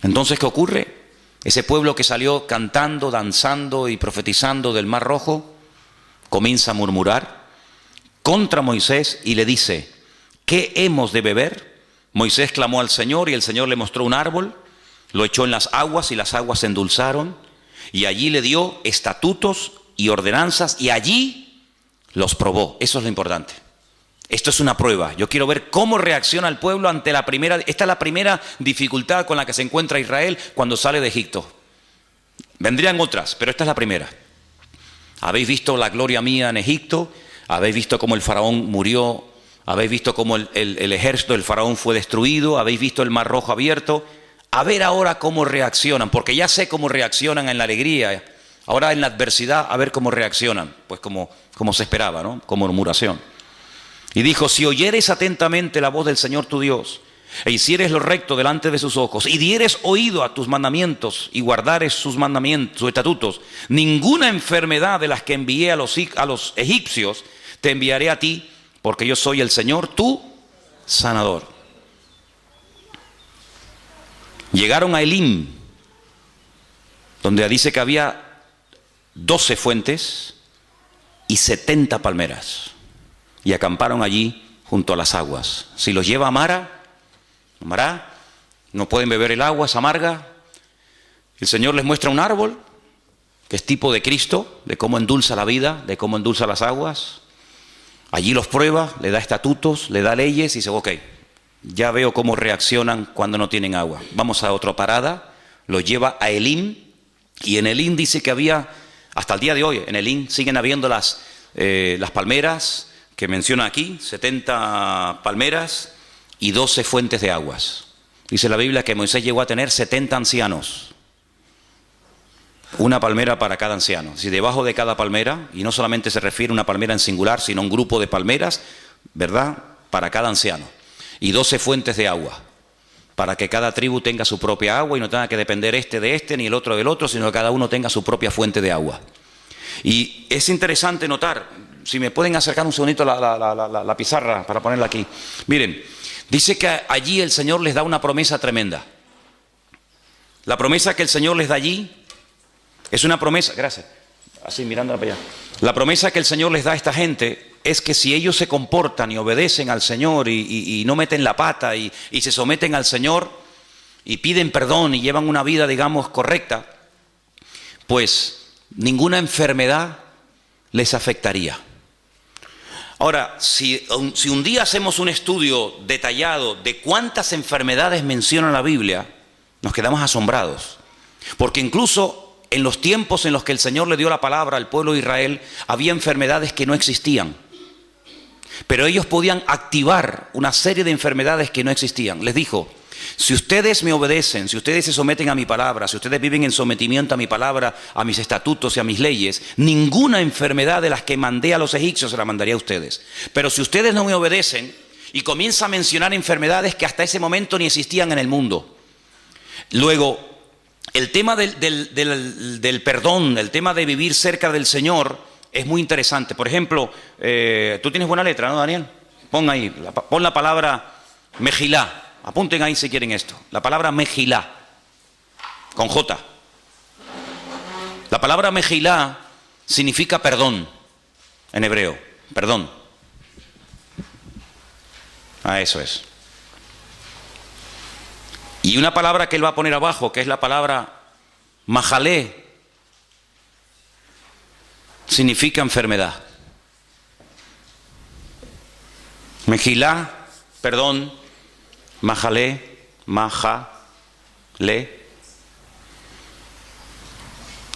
Entonces, ¿qué ocurre? Ese pueblo que salió cantando, danzando y profetizando del Mar Rojo, comienza a murmurar contra Moisés y le dice: ¿qué hemos de beber? Moisés clamó al Señor y el Señor le mostró un árbol, lo echó en las aguas y las aguas se endulzaron, y allí le dio estatutos y ordenanzas y allí los probó. Eso es lo importante. Esto es una prueba. Yo quiero ver cómo reacciona el pueblo ante la primera. Esta es la primera dificultad con la que se encuentra Israel cuando sale de Egipto. Vendrían otras, pero esta es la primera. Habéis visto la gloria mía en Egipto, habéis visto cómo el faraón murió, habéis visto cómo el ejército del faraón fue destruido, habéis visto el Mar Rojo abierto. A ver ahora cómo reaccionan, porque ya sé cómo reaccionan en la alegría. Ahora en la adversidad, a ver cómo reaccionan. Pues como se esperaba, ¿no? Con murmuración. Y dijo: si oyeres atentamente la voz del Señor tu Dios, e hicieres lo recto delante de sus ojos, y dieres oído a tus mandamientos, y guardares sus mandamientos, sus estatutos, ninguna enfermedad de las que envié a los egipcios te enviaré a ti, porque yo soy el Señor tu sanador. Llegaron a Elim, donde dice que había 12 fuentes y 70 palmeras, y acamparon allí junto a las aguas. Si los lleva a Mará, no pueden beber el agua, es amarga. El Señor les muestra un árbol que es tipo de Cristo, de cómo endulza la vida, de cómo endulza las aguas. Allí los prueba, le da estatutos, le da leyes y dice: ok, ya veo cómo reaccionan cuando no tienen agua. Vamos a otra parada. Los lleva a Elim, y en Elim dice que había, hasta el día de hoy, en Elim siguen habiendo las palmeras que menciona aquí, 70 palmeras y 12 fuentes de aguas. Dice la Biblia que Moisés llegó a tener 70 ancianos. Una palmera para cada anciano. Si debajo de cada palmera, y no solamente se refiere a una palmera en singular, sino a un grupo de palmeras, ¿verdad? Para cada anciano. Y 12 fuentes de agua, para que cada tribu tenga su propia agua y no tenga que depender de este ni el otro del otro, sino que cada uno tenga su propia fuente de agua. Y es interesante notar, si me pueden acercar un segundito la pizarra para ponerla aquí. Miren, dice que allí el Señor les da una promesa tremenda. La promesa que el Señor les da allí es una promesa, gracias, así mirándola para allá. La promesa que el Señor les da a esta gente es que si ellos se comportan y obedecen al Señor y no meten la pata y se someten al Señor y piden perdón y llevan una vida, digamos, correcta, pues ninguna enfermedad les afectaría. Ahora, si un día hacemos un estudio detallado de cuántas enfermedades menciona la Biblia, nos quedamos asombrados. Porque incluso en los tiempos en los que el Señor le dio la palabra al pueblo de Israel, había enfermedades que no existían. Pero ellos podían activar una serie de enfermedades que no existían. Les dijo: si ustedes me obedecen, si ustedes se someten a mi palabra, si ustedes viven en sometimiento a mi palabra, a mis estatutos y a mis leyes, ninguna enfermedad de las que mandé a los egipcios se la mandaría a ustedes. Pero si ustedes no me obedecen, y comienza a mencionar enfermedades que hasta ese momento ni existían en el mundo. Luego, el tema del perdón, el tema de vivir cerca del Señor es muy interesante. Por ejemplo, tú tienes buena letra, ¿no, Daniel? Pon ahí, pon la palabra Mejilá. Apunten ahí si quieren esto. La palabra Mejilá, con J. La palabra Mejilá significa perdón, en hebreo, perdón. Eso es. Y una palabra que él va a poner abajo, que es la palabra Majalé, significa enfermedad. Mejilá, perdón. Majalé,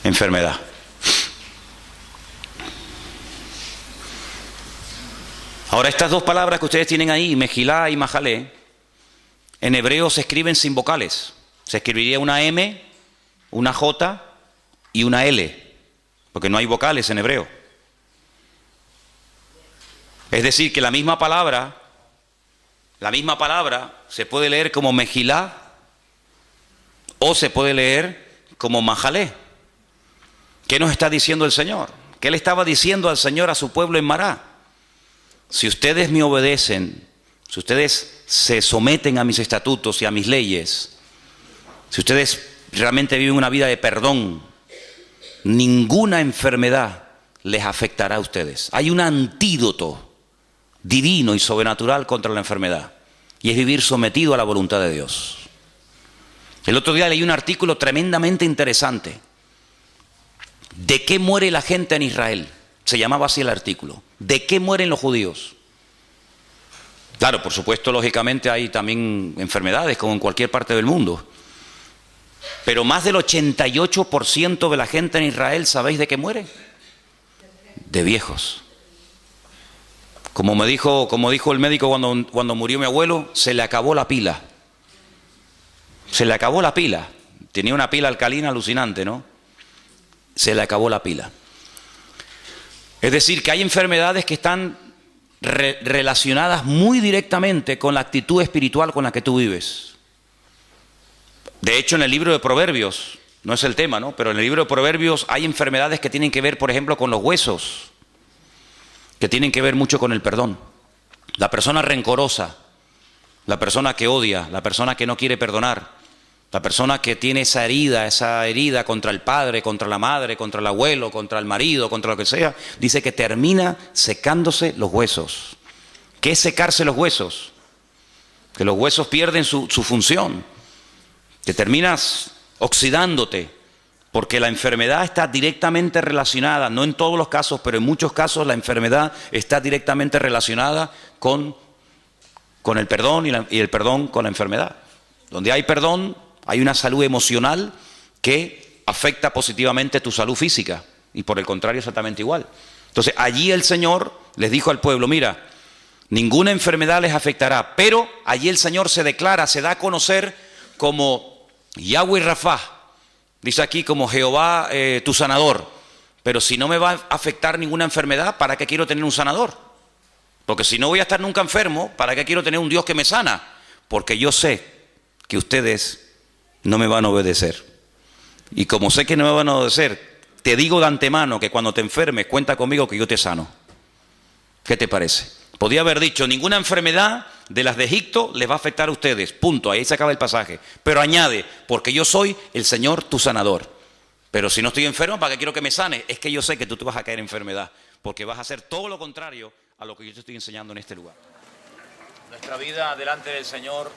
enfermedad. Ahora, estas dos palabras que ustedes tienen ahí, Mejilá y Majalé, en hebreo se escriben sin vocales. Se escribiría una M, una J y una L, porque no hay vocales en hebreo. Es decir, que la misma palabra La misma palabra se puede leer como Mejilá o se puede leer como Majalé. ¿Qué nos está diciendo el Señor? ¿Qué le estaba diciendo al Señor a su pueblo en Mará? Si ustedes me obedecen, si ustedes se someten a mis estatutos y a mis leyes, si ustedes realmente viven una vida de perdón, ninguna enfermedad les afectará a ustedes. Hay un antídoto divino y sobrenatural contra la enfermedad, y es vivir sometido a la voluntad de Dios. El otro día leí un artículo tremendamente interesante. ¿De qué muere la gente en Israel? Se llamaba así el artículo. ¿De qué mueren los judíos? Claro, por supuesto, lógicamente hay también enfermedades como en cualquier parte del mundo. Pero más del 88% de la gente en Israel, ¿sabéis de qué muere? De viejos. Como dijo el médico cuando murió mi abuelo, se le acabó la pila. Se le acabó la pila. Tenía una pila alcalina alucinante, ¿no? Se le acabó la pila. Es decir, que hay enfermedades que están relacionadas muy directamente con la actitud espiritual con la que tú vives. De hecho, en el libro de Proverbios, no es el tema, ¿no? Pero en el libro de Proverbios hay enfermedades que tienen que ver, por ejemplo, con los huesos, que tienen que ver mucho con el perdón. La persona rencorosa, la persona que odia, la persona que no quiere perdonar, la persona que tiene esa herida contra el padre, contra la madre, contra el abuelo, contra el marido, contra lo que sea, dice que termina secándose los huesos. ¿Qué es secarse los huesos? Que los huesos pierden su función, que terminas oxidándote, porque la enfermedad está directamente relacionada, no en todos los casos, pero en muchos casos la enfermedad está directamente relacionada con el perdón y el perdón con la enfermedad. Donde hay perdón, hay una salud emocional que afecta positivamente tu salud física, y por el contrario exactamente igual. Entonces allí el Señor les dijo al pueblo, mira, ninguna enfermedad les afectará, pero allí el Señor se declara, se da a conocer como Yahweh Rafá, dice aquí como Jehová tu sanador. Pero si no me va a afectar ninguna enfermedad, ¿para qué quiero tener un sanador? Porque si no voy a estar nunca enfermo, ¿para qué quiero tener un Dios que me sana? Porque yo sé que ustedes no me van a obedecer. Y como sé que no me van a obedecer, te digo de antemano que cuando te enfermes, cuenta conmigo que yo te sano. ¿Qué te parece? Podía haber dicho, ninguna enfermedad de las de Egipto les va a afectar a ustedes. Punto, ahí se acaba el pasaje. Pero añade, porque yo soy el Señor tu sanador. Pero si no estoy enfermo, ¿para qué quiero que me sane? Es que yo sé que tú te vas a caer en enfermedad, porque vas a hacer todo lo contrario a lo que yo te estoy enseñando en este lugar. Nuestra vida delante del Señor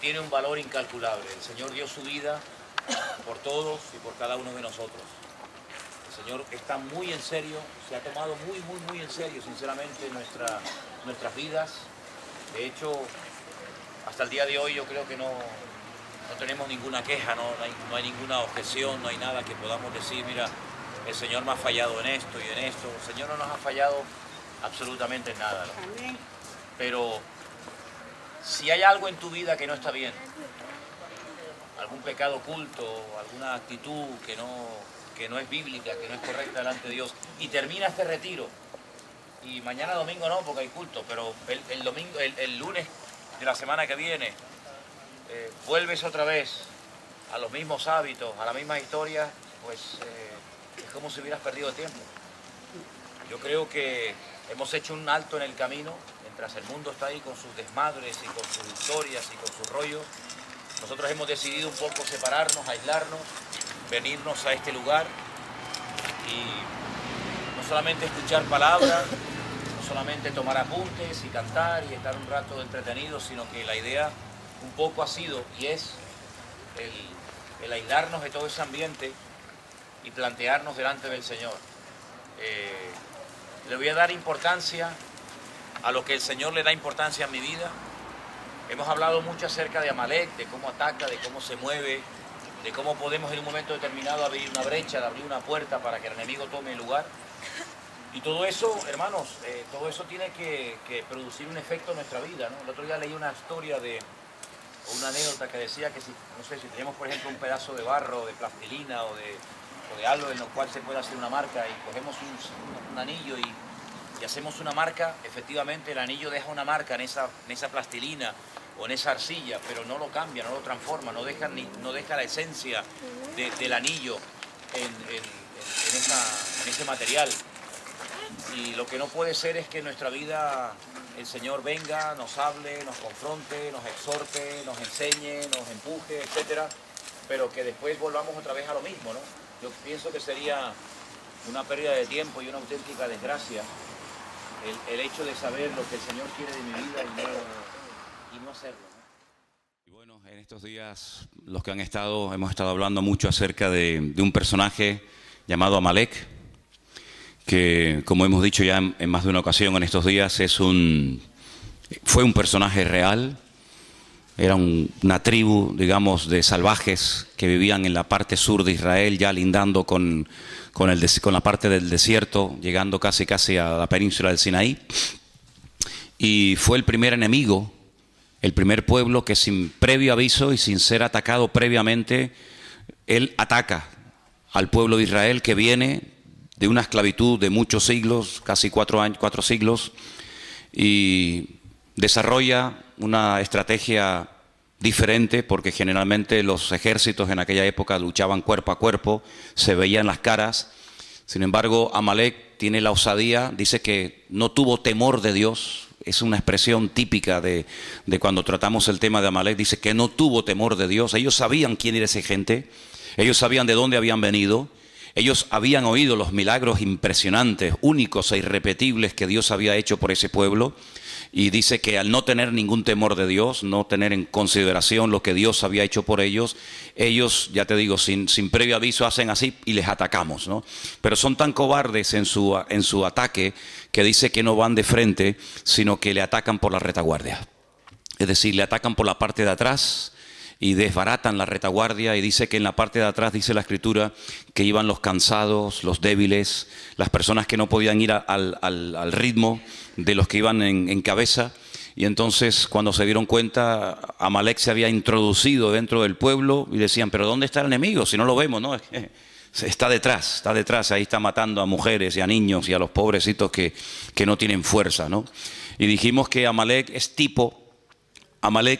tiene un valor incalculable. El Señor dio su vida por todos y por cada uno de nosotros. El Señor está muy en serio, se ha tomado muy en serio, sinceramente, nuestras vidas. De hecho, hasta el día de hoy yo creo que no tenemos ninguna queja, no hay ninguna objeción, no hay nada que podamos decir, mira, el Señor me ha fallado en esto y en esto. El Señor no nos ha fallado absolutamente en nada, ¿no? Pero si hay algo en tu vida que no está bien, algún pecado oculto, alguna actitud que no es bíblica, que no es correcta delante de Dios, y termina este retiro, y mañana domingo no, porque hay culto, pero el lunes de la semana que viene, vuelves otra vez a los mismos hábitos, a la misma historia, pues es como si hubieras perdido tiempo. Yo creo que hemos hecho un alto en el camino, mientras el mundo está ahí con sus desmadres y con sus historias y con sus rollos. Nosotros hemos decidido un poco separarnos, aislarnos, venirnos a este lugar y no solamente escuchar palabras, no solamente tomar apuntes y cantar y estar un rato entretenidos, sino que la idea un poco ha sido y es el aislarnos de todo ese ambiente y plantearnos delante del Señor. Le voy a dar importancia a lo que el Señor le da importancia en mi vida. Hemos hablado mucho acerca de Amalek, de cómo ataca, de cómo se mueve, de cómo podemos en un momento determinado abrir una brecha, de abrir una puerta para que el enemigo tome el lugar. Y todo eso, hermanos, todo eso tiene que producir un efecto en nuestra vida, ¿no? El otro día leí una historia o una anécdota que decía que si tenemos, por ejemplo, un pedazo de barro, de plastilina o de algo en lo cual se puede hacer una marca y cogemos un anillo y y hacemos una marca, efectivamente el anillo deja una marca en esa plastilina o en esa arcilla, pero no lo cambia, no lo transforma, no deja la esencia del anillo en ese material. Y lo que no puede ser es que en nuestra vida el Señor venga, nos hable, nos confronte, nos exhorte, nos enseñe, nos empuje, etcétera, pero que después volvamos otra vez a lo mismo, ¿no? Yo pienso que sería una pérdida de tiempo y una auténtica desgracia el hecho de saber lo que el Señor quiere de mi vida y no hacerlo, ¿no? Y bueno, en estos días los que hemos estado hablando mucho acerca de un personaje llamado Amalek, que como hemos dicho ya en más de una ocasión en estos días, fue un personaje real. Era una tribu, digamos, de salvajes que vivían en la parte sur de Israel, ya lindando con la parte del desierto, llegando casi a la península del Sinaí. Y fue el primer enemigo, el primer pueblo que sin previo aviso y sin ser atacado previamente, él ataca al pueblo de Israel que viene de una esclavitud de muchos siglos, casi 4 siglos, y desarrolla una estrategia diferente, porque generalmente los ejércitos en aquella época luchaban cuerpo a cuerpo, se veían las caras. Sin embargo, Amalek tiene la osadía, dice que no tuvo temor de Dios. Es una expresión típica de cuando tratamos el tema de Amalek, dice que no tuvo temor de Dios. Ellos sabían quién era esa gente, ellos sabían de dónde habían venido, ellos habían oído los milagros impresionantes, únicos e irrepetibles que Dios había hecho por ese pueblo. Y dice que al no tener ningún temor de Dios, no tener en consideración lo que Dios había hecho por ellos, ya te digo, sin previo aviso hacen así y les atacamos, ¿no? Pero son tan cobardes en su ataque que dice que no van de frente, sino que le atacan por la retaguardia. Es decir, le atacan por la parte de atrás y desbaratan la retaguardia, y dice que en la parte de atrás, dice la Escritura, que iban los cansados, los débiles, las personas que no podían ir al ritmo de los que iban en cabeza. Y entonces, cuando se dieron cuenta, Amalek se había introducido dentro del pueblo y decían, pero ¿dónde está el enemigo? Si no lo vemos, ¿no? Está detrás, ahí está matando a mujeres y a niños y a los pobrecitos que no tienen fuerza, ¿no? Y dijimos que Amalek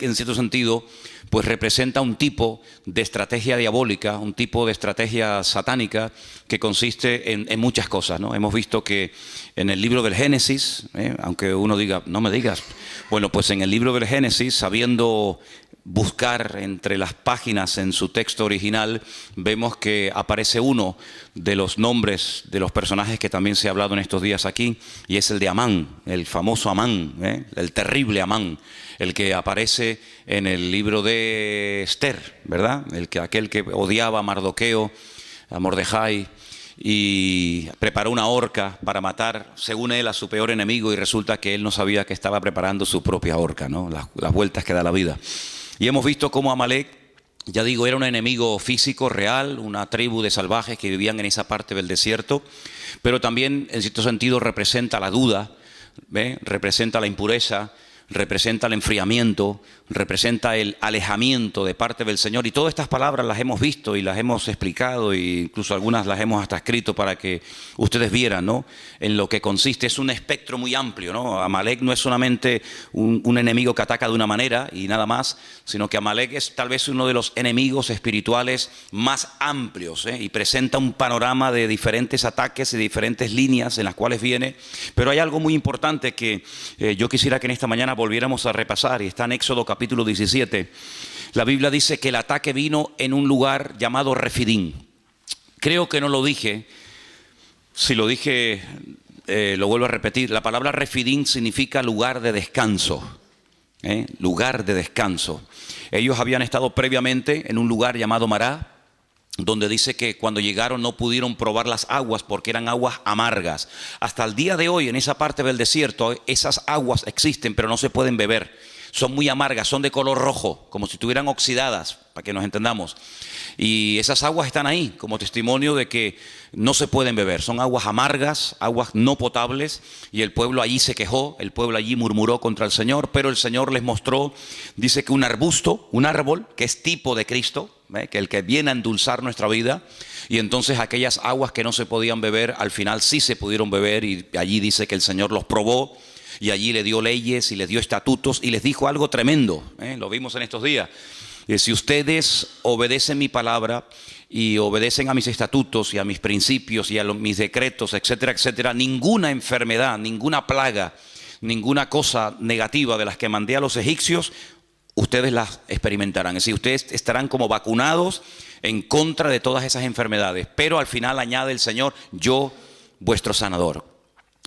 en cierto sentido, pues representa un tipo de estrategia diabólica, un tipo de estrategia satánica que consiste en muchas cosas, ¿no? Hemos visto que en el libro del Génesis, aunque uno diga, no me digas, bueno, pues en el libro del Génesis, sabiendo buscar entre las páginas en su texto original, vemos que aparece uno de los nombres de los personajes que también se ha hablado en estos días aquí, y es el de Amán, el famoso Amán, el terrible Amán, el que aparece en el libro de Esther, ¿verdad? Aquel que odiaba a Mardoqueo, a Mordejai, y preparó una horca para matar, según él, a su peor enemigo, y resulta que él no sabía que estaba preparando su propia horca, ¿no? Las vueltas que da la vida. Y hemos visto cómo Amalek, ya digo, era un enemigo físico, real, una tribu de salvajes que vivían en esa parte del desierto, pero también, en cierto sentido, representa la duda, representa la impureza, representa el enfriamiento, representa el alejamiento de parte del Señor. Y todas estas palabras las hemos visto y las hemos explicado, e incluso algunas las hemos hasta escrito para que ustedes vieran, ¿no?, en lo que consiste. Es un espectro muy amplio, ¿no? Amalek no es solamente un enemigo que ataca de una manera y nada más, sino que Amalek es tal vez uno de los enemigos espirituales más amplios, y presenta un panorama de diferentes ataques y diferentes líneas en las cuales viene. Pero hay algo muy importante que yo quisiera que en esta mañana volviéramos a repasar, y está en Éxodo capítulo 17. La Biblia dice que el ataque vino en un lugar llamado Refidín. Creo que no lo dije. Si lo dije, lo vuelvo a repetir. La palabra Refidín significa lugar de descanso. Lugar de descanso. Ellos habían estado previamente en un lugar llamado Mará, donde dice que cuando llegaron no pudieron probar las aguas porque eran aguas amargas. Hasta el día de hoy, en esa parte del desierto, esas aguas existen, pero no se pueden beber. Son muy amargas, son de color rojo, como si estuvieran oxidadas, para que nos entendamos. Y esas aguas están ahí como testimonio de que no se pueden beber. Son aguas amargas, aguas no potables, y el pueblo allí se quejó, el pueblo allí murmuró contra el Señor, pero el Señor les mostró, dice que un arbusto, un árbol, que es tipo de Cristo, que el que viene a endulzar nuestra vida. Y entonces aquellas aguas que no se podían beber, al final sí se pudieron beber, y allí dice que el Señor los probó, y allí le dio leyes y les dio estatutos y les dijo algo tremendo, lo vimos en estos días. Si ustedes obedecen mi palabra y obedecen a mis estatutos y a mis principios y a mis decretos, etcétera, etcétera, ninguna enfermedad, ninguna plaga, ninguna cosa negativa de las que mandé a los egipcios, ustedes las experimentarán. Es decir, ustedes estarán como vacunados en contra de todas esas enfermedades. Pero al final añade el Señor, yo, vuestro sanador.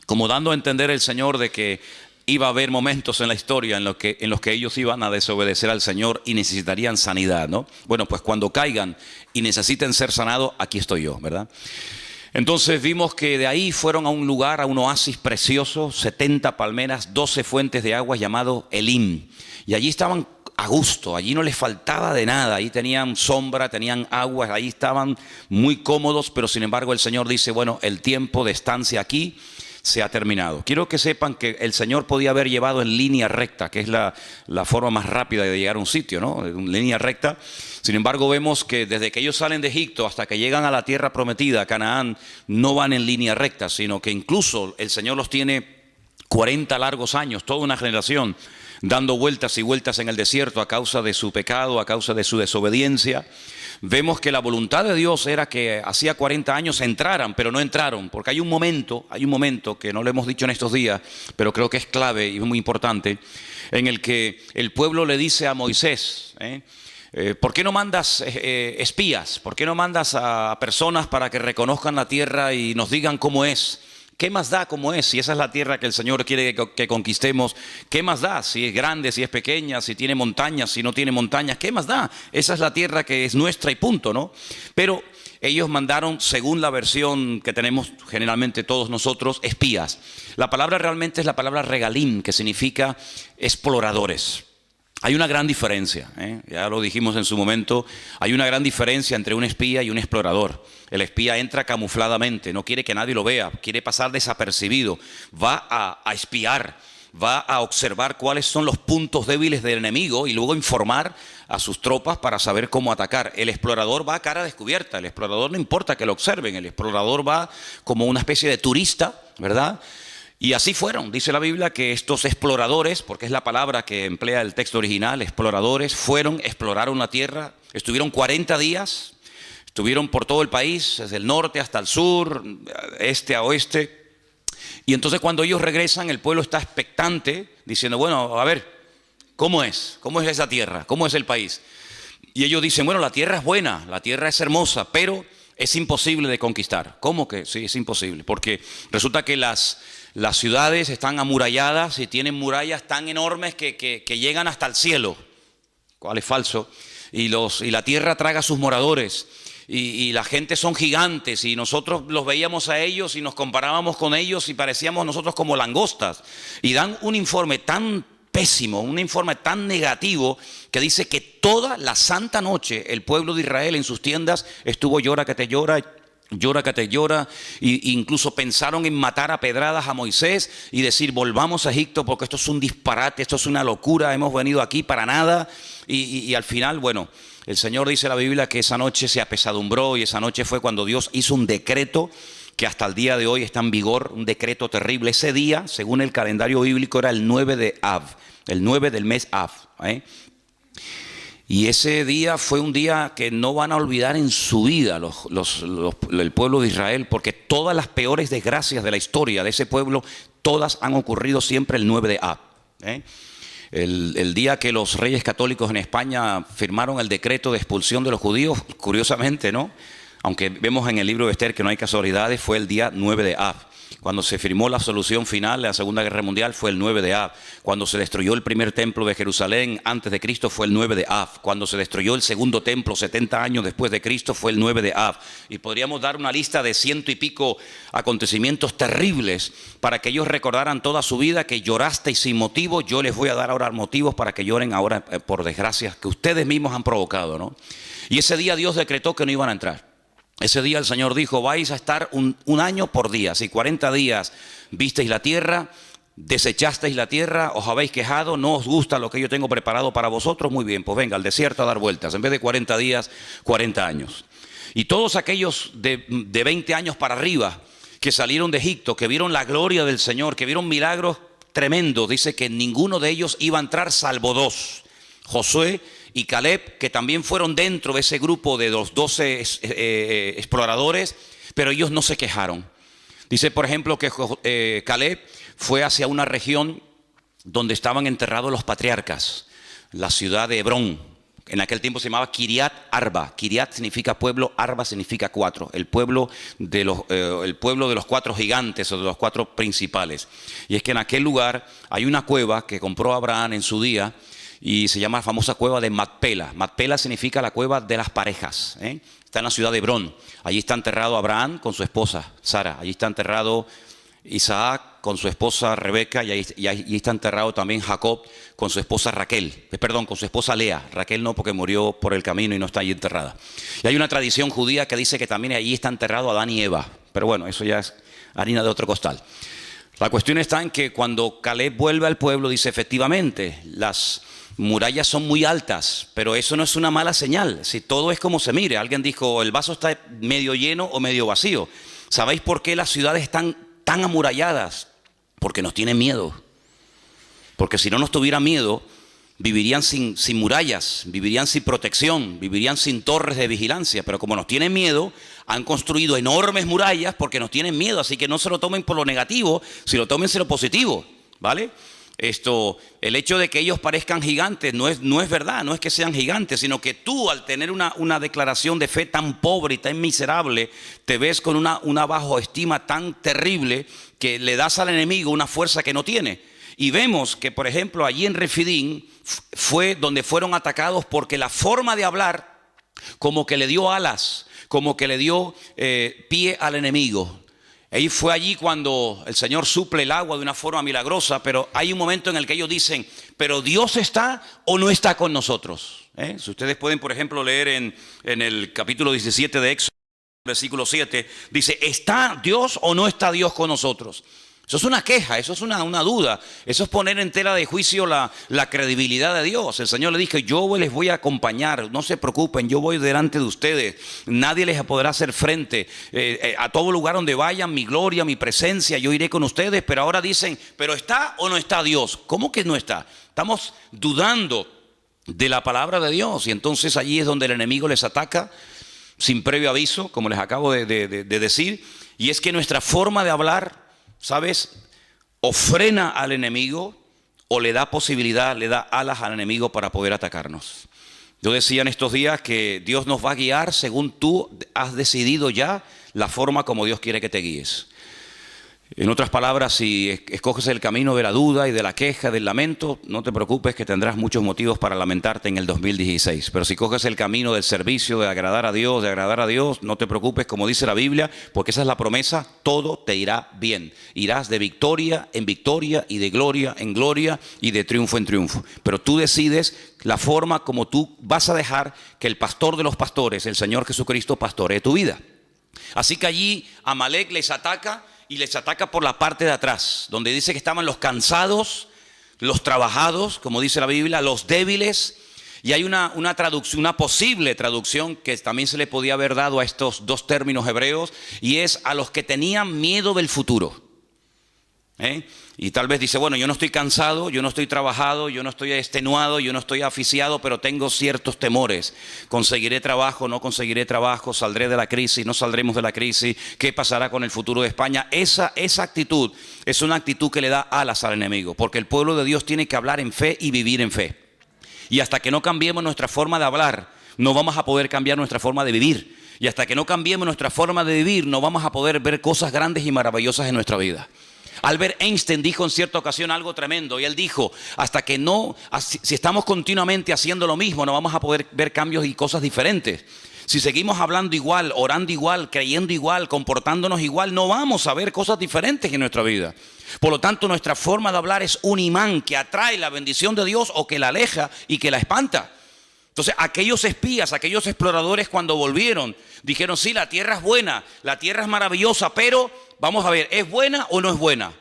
Como dando a entender el Señor de que iba a haber momentos en la historia en los que ellos iban a desobedecer al Señor y necesitarían sanidad, ¿no? Bueno, pues cuando caigan y necesiten ser sanados, aquí estoy yo, ¿verdad? Entonces vimos que de ahí fueron a un lugar, a un oasis precioso, 70 palmeras, 12 fuentes de agua llamado Elim. Y allí estaban a gusto, allí no les faltaba de nada, ahí tenían sombra, tenían agua, ahí estaban muy cómodos, pero sin embargo el Señor dice, bueno, el tiempo de estancia aquí se ha terminado. Quiero que sepan que el Señor podía haber llevado en línea recta, que es la forma más rápida de llegar a un sitio, ¿no? En línea recta. Sin embargo, vemos que desde que ellos salen de Egipto hasta que llegan a la tierra prometida, Canaán, no van en línea recta, sino que incluso el Señor los tiene 40 largos años, toda una generación, dando vueltas y vueltas en el desierto a causa de su pecado, a causa de su desobediencia. Vemos que la voluntad de Dios era que hacía 40 años entraran, pero no entraron, porque hay un momento que no lo hemos dicho en estos días, pero creo que es clave y muy importante, en el que el pueblo le dice a Moisés, ¿por qué no mandas espías? ¿Por qué no mandas a personas para que reconozcan la tierra y nos digan cómo es? ¿Qué más da cómo es? Si esa es la tierra que el Señor quiere que conquistemos, ¿qué más da? Si es grande, si es pequeña, si tiene montañas, si no tiene montañas, ¿qué más da? Esa es la tierra que es nuestra y punto, ¿no? Pero ellos mandaron, según la versión que tenemos generalmente todos nosotros, espías. La palabra realmente es la palabra regalim, que significa exploradores. Hay una gran diferencia, ya lo dijimos en su momento, hay una gran diferencia entre un espía y un explorador. El espía entra camufladamente, no quiere que nadie lo vea, quiere pasar desapercibido, va a espiar, va a observar cuáles son los puntos débiles del enemigo y luego informar a sus tropas para saber cómo atacar. El explorador va a cara descubierta, el explorador no importa que lo observen, el explorador va como una especie de turista, ¿verdad? Y así fueron, dice la Biblia, que estos exploradores, porque es la palabra que emplea el texto original, exploradores, exploraron la tierra, estuvieron 40 días, estuvieron por todo el país, desde el norte hasta el sur, este a oeste. Y entonces cuando ellos regresan, el pueblo está expectante, diciendo, bueno, a ver, ¿cómo es? ¿Cómo es esa tierra? ¿Cómo es el país? Y ellos dicen, bueno, la tierra es buena, la tierra es hermosa, pero es imposible de conquistar. ¿Cómo que? Sí, es imposible, porque resulta que las ciudades están amuralladas y tienen murallas tan enormes que llegan hasta el cielo, cual es falso, y la tierra traga a sus moradores, y la gente son gigantes, y nosotros los veíamos a ellos y nos comparábamos con ellos y parecíamos nosotros como langostas, y dan un informe tan pésimo, un informe tan negativo que dice que toda la santa noche el pueblo de Israel en sus tiendas estuvo llora que te llora, e incluso pensaron en matar a pedradas a Moisés y decir volvamos a Egipto porque esto es un disparate, esto es una locura, hemos venido aquí para nada, y al final, bueno, el Señor dice en la Biblia que esa noche se apesadumbró, y esa noche fue cuando Dios hizo un decreto que hasta el día de hoy está en vigor, un decreto terrible. Ese día, según el calendario bíblico, era el 9 de Av, el 9 del mes Av, Y ese día fue un día que no van a olvidar en su vida el pueblo de Israel, porque todas las peores desgracias de la historia de ese pueblo, todas han ocurrido siempre el 9 de Av. El día que los reyes católicos en España firmaron el decreto de expulsión de los judíos, curiosamente, ¿no? Aunque vemos en el libro de Esther que no hay casualidades, fue el día 9 de Av. Cuando se firmó la solución final de la Segunda Guerra Mundial fue el 9 de Av. Cuando se destruyó el primer templo de Jerusalén antes de Cristo fue el 9 de Av. Cuando se destruyó el segundo templo 70 años después de Cristo fue el 9 de Av. Y podríamos dar una lista de 100 y pico acontecimientos terribles para que ellos recordaran toda su vida que llorasteis sin motivo. Yo les voy a dar ahora motivos para que lloren ahora por desgracias que ustedes mismos han provocado, ¿no? Y ese día Dios decretó que no iban a entrar. Ese día el Señor dijo, vais a estar un año por día. Si 40 días visteis la tierra, desechasteis la tierra, os habéis quejado, no os gusta lo que yo tengo preparado para vosotros, muy bien, pues venga al desierto a dar vueltas, en vez de 40 días, 40 años. Y todos aquellos de 20 años para arriba que salieron de Egipto, que vieron la gloria del Señor, que vieron milagros tremendos, dice que ninguno de ellos iba a entrar salvo dos, Josué y Caleb, que también fueron dentro de ese grupo de los 12 exploradores, pero ellos no se quejaron. Dice, por ejemplo, que Caleb fue hacia una región donde estaban enterrados los patriarcas, la ciudad de Hebrón. En aquel tiempo se llamaba Kiriat Arba. Kiriat significa pueblo, Arba significa cuatro. El pueblo de los cuatro gigantes o de los cuatro principales. Y es que en aquel lugar hay una cueva que compró Abraham en su día y se llama la famosa cueva de Macpela. Macpela significa la cueva de las parejas, ¿eh? Está en la ciudad de Hebrón. Allí está enterrado Abraham con su esposa Sara. Allí está enterrado Isaac con su esposa Rebeca, y ahí está enterrado también Jacob con su esposa con su esposa Lea. Raquel no, porque murió por el camino y no está allí enterrada. Y hay una tradición judía que dice que también allí está enterrado Adán y Eva. Pero bueno, eso ya es harina de otro costal. La cuestión está en que cuando Caleb vuelve al pueblo, dice efectivamente, las murallas son muy altas, pero eso no es una mala señal. Si todo es como se mire. Alguien dijo, el vaso está medio lleno o medio vacío. ¿Sabéis por qué las ciudades están tan amuralladas? Porque nos tienen miedo. Porque si no nos tuviera miedo, vivirían sin murallas, vivirían sin protección, vivirían sin torres de vigilancia. Pero como nos tienen miedo, han construido enormes murallas porque nos tienen miedo. Así que no se lo tomen por lo negativo, sino tómense lo positivo, ¿vale? El hecho de que ellos parezcan gigantes no es verdad, no es que sean gigantes, sino que tú, al tener una declaración de fe tan pobre y tan miserable, te ves con una bajoestima tan terrible que le das al enemigo una fuerza que no tiene. Y vemos que, por ejemplo, allí en Refidín fue donde fueron atacados porque la forma de hablar como que le dio alas, como que le dio pie al enemigo. Ahí fue allí cuando el Señor suple el agua de una forma milagrosa, pero hay un momento en el que ellos dicen, ¿pero Dios está o no está con nosotros? Si ustedes pueden, por ejemplo, leer en el capítulo 17 de Éxodo, versículo 7, dice, ¿está Dios o no está Dios con nosotros? Eso es una queja, eso es una duda, eso es poner en tela de juicio la credibilidad de Dios. El Señor le dijo, yo les voy a acompañar, no se preocupen, yo voy delante de ustedes, nadie les podrá hacer frente, a todo lugar donde vayan, mi gloria, mi presencia, yo iré con ustedes. Pero ahora dicen, ¿pero está o no está Dios? ¿Cómo que no está? Estamos dudando de la palabra de Dios, y entonces allí es donde el enemigo les ataca sin previo aviso, como les acabo de decir, y es que nuestra forma de hablar, ¿sabes?, o frena al enemigo o le da posibilidad, le da alas al enemigo para poder atacarnos. Yo decía en estos días que Dios nos va a guiar según tú has decidido ya la forma como Dios quiere que te guíes. En otras palabras, si escoges el camino de la duda y de la queja, del lamento, no te preocupes, que tendrás muchos motivos para lamentarte en el 2016. Pero si coges el camino del servicio, de agradar a Dios, no te preocupes, como dice la Biblia, porque esa es la promesa, todo te irá bien. Irás de victoria en victoria y de gloria en gloria y de triunfo en triunfo. Pero tú decides la forma como tú vas a dejar que el pastor de los pastores, el Señor Jesucristo, pastoree tu vida. Así que allí Amalek les ataca. Y les ataca por la parte de atrás, donde dice que estaban los cansados, los trabajados, como dice la Biblia, los débiles. Y hay una traducción, una posible traducción que también se le podía haber dado a estos dos términos hebreos, y es a los que tenían miedo del futuro. Y tal vez dice, bueno, yo no estoy cansado, yo no estoy trabajado, yo no estoy extenuado, yo no estoy asfixiado, pero tengo ciertos temores. ¿Conseguiré trabajo? ¿No conseguiré trabajo? ¿Saldré de la crisis? ¿No saldremos de la crisis? ¿Qué pasará con el futuro de España? Esa actitud es una actitud que le da alas al enemigo, porque el pueblo de Dios tiene que hablar en fe y vivir en fe. Y hasta que no cambiemos nuestra forma de hablar, no vamos a poder cambiar nuestra forma de vivir. Y hasta que no cambiemos nuestra forma de vivir, no vamos a poder ver cosas grandes y maravillosas en nuestra vida. Albert Einstein dijo en cierta ocasión algo tremendo, y él dijo, si estamos continuamente haciendo lo mismo, no vamos a poder ver cambios y cosas diferentes. Si seguimos hablando igual, orando igual, creyendo igual, comportándonos igual, no vamos a ver cosas diferentes en nuestra vida. Por lo tanto, nuestra forma de hablar es un imán que atrae la bendición de Dios o que la aleja y que la espanta. Entonces, aquellos espías, aquellos exploradores, cuando volvieron, dijeron, sí, la tierra es buena, la tierra es maravillosa, pero vamos a ver, ¿es buena o no es buena?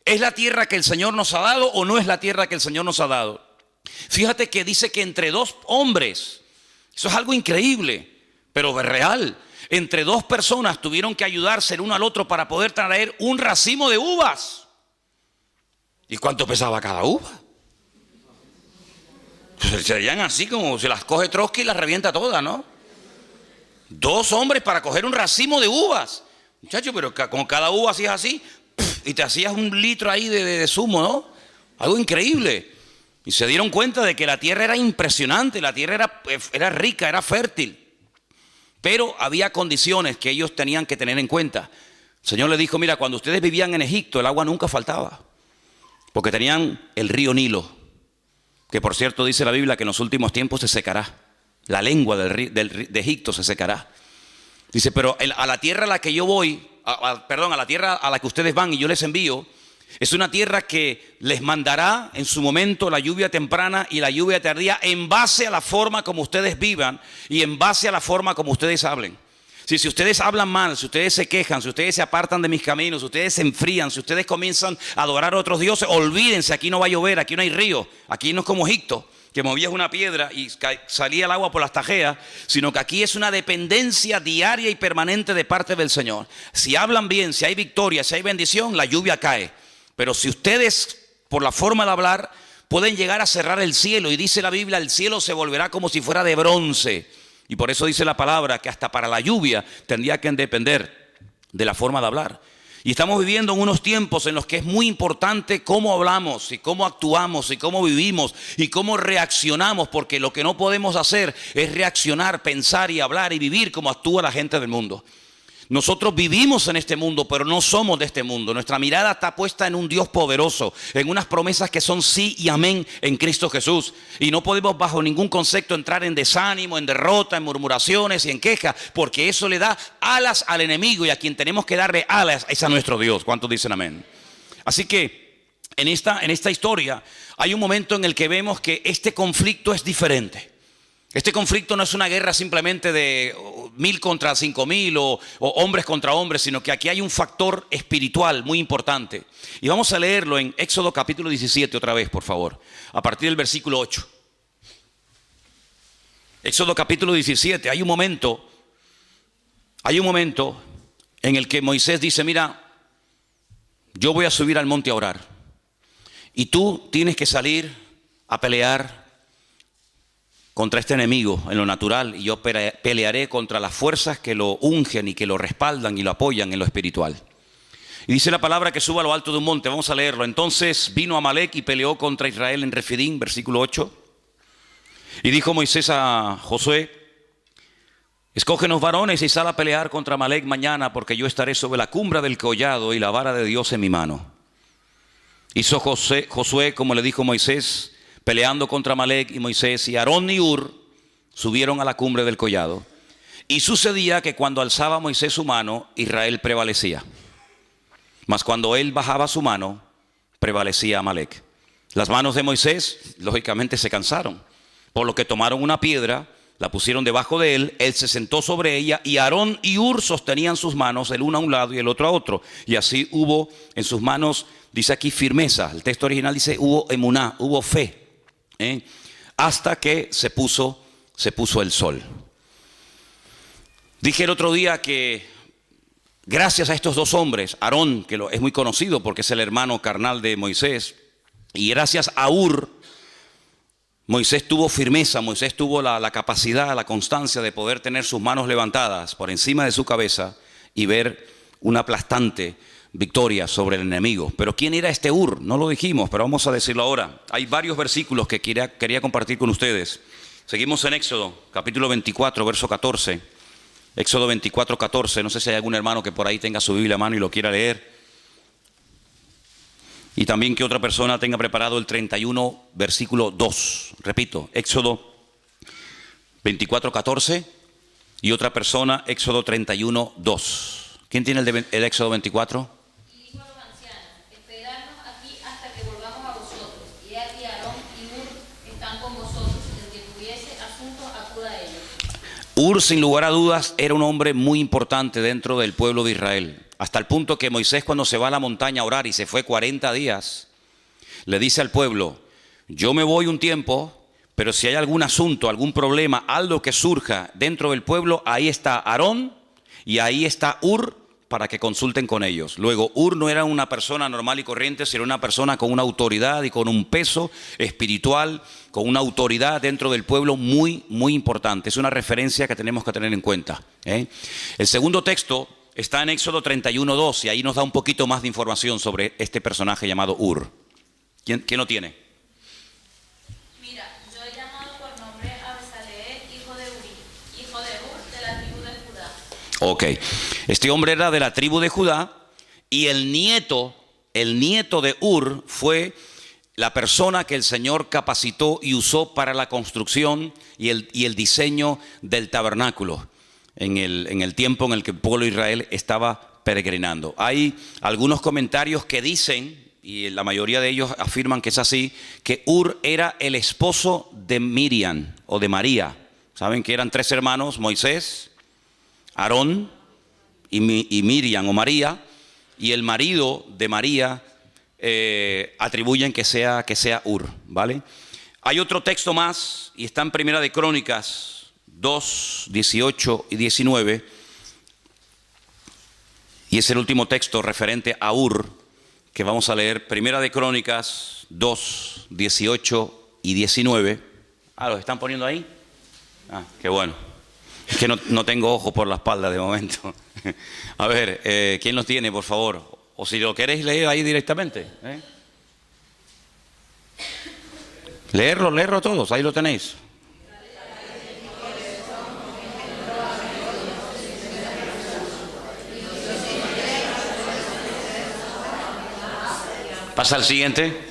¿Es la tierra que el Señor nos ha dado o no es la tierra que el Señor nos ha dado? Fíjate que dice que entre dos hombres, eso es algo increíble, pero real. Entre dos personas tuvieron que ayudarse el uno al otro para poder traer un racimo de uvas. ¿Y cuánto pesaba cada uva? Pues serían así como se las coge Trotsky y las revienta todas, ¿no? Dos hombres para coger un racimo de uvas. Muchachos, pero con cada uva hacías así y te hacías un litro ahí de zumo, ¿no? Algo increíble. Y se dieron cuenta de que la tierra era impresionante, la tierra era rica, era fértil. Pero había condiciones que ellos tenían que tener en cuenta. El Señor les dijo, mira, cuando ustedes vivían en Egipto, el agua nunca faltaba. Porque tenían el río Nilo, que por cierto dice la Biblia que en los últimos tiempos se secará. La lengua de Egipto se secará. Dice, pero a la tierra a la que yo voy, a la tierra a la que ustedes van y yo les envío, es una tierra que les mandará en su momento la lluvia temprana y la lluvia tardía en base a la forma como ustedes vivan y en base a la forma como ustedes hablen. Si ustedes hablan mal, si ustedes se quejan, si ustedes se apartan de mis caminos, si ustedes se enfrían, si ustedes comienzan a adorar a otros dioses, olvídense, aquí no va a llover, aquí no hay río, aquí no es como Egipto, que movías una piedra y salía el agua por las tajeas, sino que aquí es una dependencia diaria y permanente de parte del Señor. Si hablan bien, si hay victoria, si hay bendición, la lluvia cae. Pero si ustedes, por la forma de hablar, pueden llegar a cerrar el cielo, y dice la Biblia, el cielo se volverá como si fuera de bronce. Y por eso dice la palabra que hasta para la lluvia tendría que depender de la forma de hablar. Y estamos viviendo en unos tiempos en los que es muy importante cómo hablamos y cómo actuamos y cómo vivimos y cómo reaccionamos, porque lo que no podemos hacer es reaccionar, pensar y hablar y vivir como actúa la gente del mundo. Nosotros vivimos en este mundo, pero no somos de este mundo. Nuestra mirada está puesta en un Dios poderoso, en unas promesas que son sí y amén en Cristo Jesús. Y no podemos bajo ningún concepto entrar en desánimo, en derrota, en murmuraciones y en quejas, porque eso le da alas al enemigo, y a quien tenemos que darle alas es a nuestro Dios. ¿Cuántos dicen amén? Así que en esta historia hay un momento en el que vemos que este conflicto es diferente. Este conflicto no es una guerra simplemente de 1000 contra 5000 o hombres contra hombres, sino que aquí hay un factor espiritual muy importante. Y vamos a leerlo en Éxodo capítulo 17 otra vez, por favor, a partir del versículo 8. Éxodo capítulo 17, hay un momento en el que Moisés dice, mira, yo voy a subir al monte a orar, y tú tienes que salir a pelear contra este enemigo en lo natural, y yo pelearé contra las fuerzas que lo ungen y que lo respaldan y lo apoyan en lo espiritual. Y dice la palabra que suba a lo alto de un monte. Vamos a leerlo. Entonces vino Amalek y peleó contra Israel en Refidim, versículo 8. Y dijo Moisés a Josué, escógenos varones y sal a pelear contra Amalek mañana, porque yo estaré sobre la cumbre del collado y la vara de Dios en mi mano. Hizo Josué como le dijo Moisés, peleando contra Amalek, y Moisés y Aarón y Hur subieron a la cumbre del collado. Y sucedía que cuando alzaba Moisés su mano, Israel prevalecía. Mas cuando él bajaba su mano, prevalecía Amalek. Las manos de Moisés, lógicamente, se cansaron, por lo que tomaron una piedra, la pusieron debajo de él, él se sentó sobre ella, y Aarón y Hur sostenían sus manos, el uno a un lado y el otro a otro. Y así hubo en sus manos, dice aquí, firmeza. El texto original dice, hubo emuná, hubo fe. Hasta que se puso el sol. Dije el otro día que gracias a estos dos hombres, Aarón, que es muy conocido porque es el hermano carnal de Moisés, y gracias a Hur, Moisés tuvo firmeza, Moisés tuvo la capacidad, la constancia de poder tener sus manos levantadas por encima de su cabeza y ver una aplastante victoria sobre el enemigo. Pero ¿quién era este Hur? No lo dijimos, pero vamos a decirlo ahora. Hay varios versículos que quería compartir con ustedes. Seguimos en Éxodo, capítulo 24, verso 14. Éxodo 24, 14. No sé si hay algún hermano que por ahí tenga su Biblia a mano y lo quiera leer. Y también que otra persona tenga preparado el 31, versículo 2. Repito, Éxodo 24, 14. Y otra persona, Éxodo 31, 2. ¿Quién tiene el Éxodo 24? Hur, sin lugar a dudas, era un hombre muy importante dentro del pueblo de Israel. hasta el punto que Moisés, cuando se va a la montaña a orar y se fue 40 días, le dice al pueblo: yo me voy un tiempo, pero si hay algún asunto, algún problema, algo que surja dentro del pueblo, ahí está Aarón y ahí está Hur, para que consulten con ellos. Luego, Hur no era una persona normal y corriente, sino una persona con una autoridad y con un peso espiritual, con una autoridad dentro del pueblo muy, muy importante. Es una referencia que tenemos que tener en cuenta, ¿eh? El segundo texto está en Éxodo 31:2 y ahí nos da un poquito más de información sobre este personaje llamado Hur. ¿Quién lo tiene? Mira, yo he llamado por nombre a Besaleel, hijo de Uri, hijo de Hur, de la tribu de Judá. Ok, este hombre era de la tribu de Judá y el nieto de Hur fue la persona que el Señor capacitó y usó para la construcción y el diseño del tabernáculo en el tiempo en el que el pueblo de Israel estaba peregrinando. Hay algunos comentarios que dicen, y la mayoría de ellos afirman que es así, que Hur era el esposo de Miriam o de María. Saben que eran 3 hermanos: Moisés, Aarón y Miriam o María, y el marido de María atribuyen que sea Hur, ¿vale? Hay otro texto más y está en Primera de Crónicas 2, 18 y 19, y es el último texto referente a Hur que vamos a leer. Primera de Crónicas 2, 18 y 19. ¿Los están poniendo ahí? Qué bueno. Es que no tengo ojo por la espalda de momento. A ver, ¿quién los tiene, por favor? O si lo queréis leer ahí directamente, ¿eh? Leerlo todos, ahí lo tenéis. Pasa al siguiente.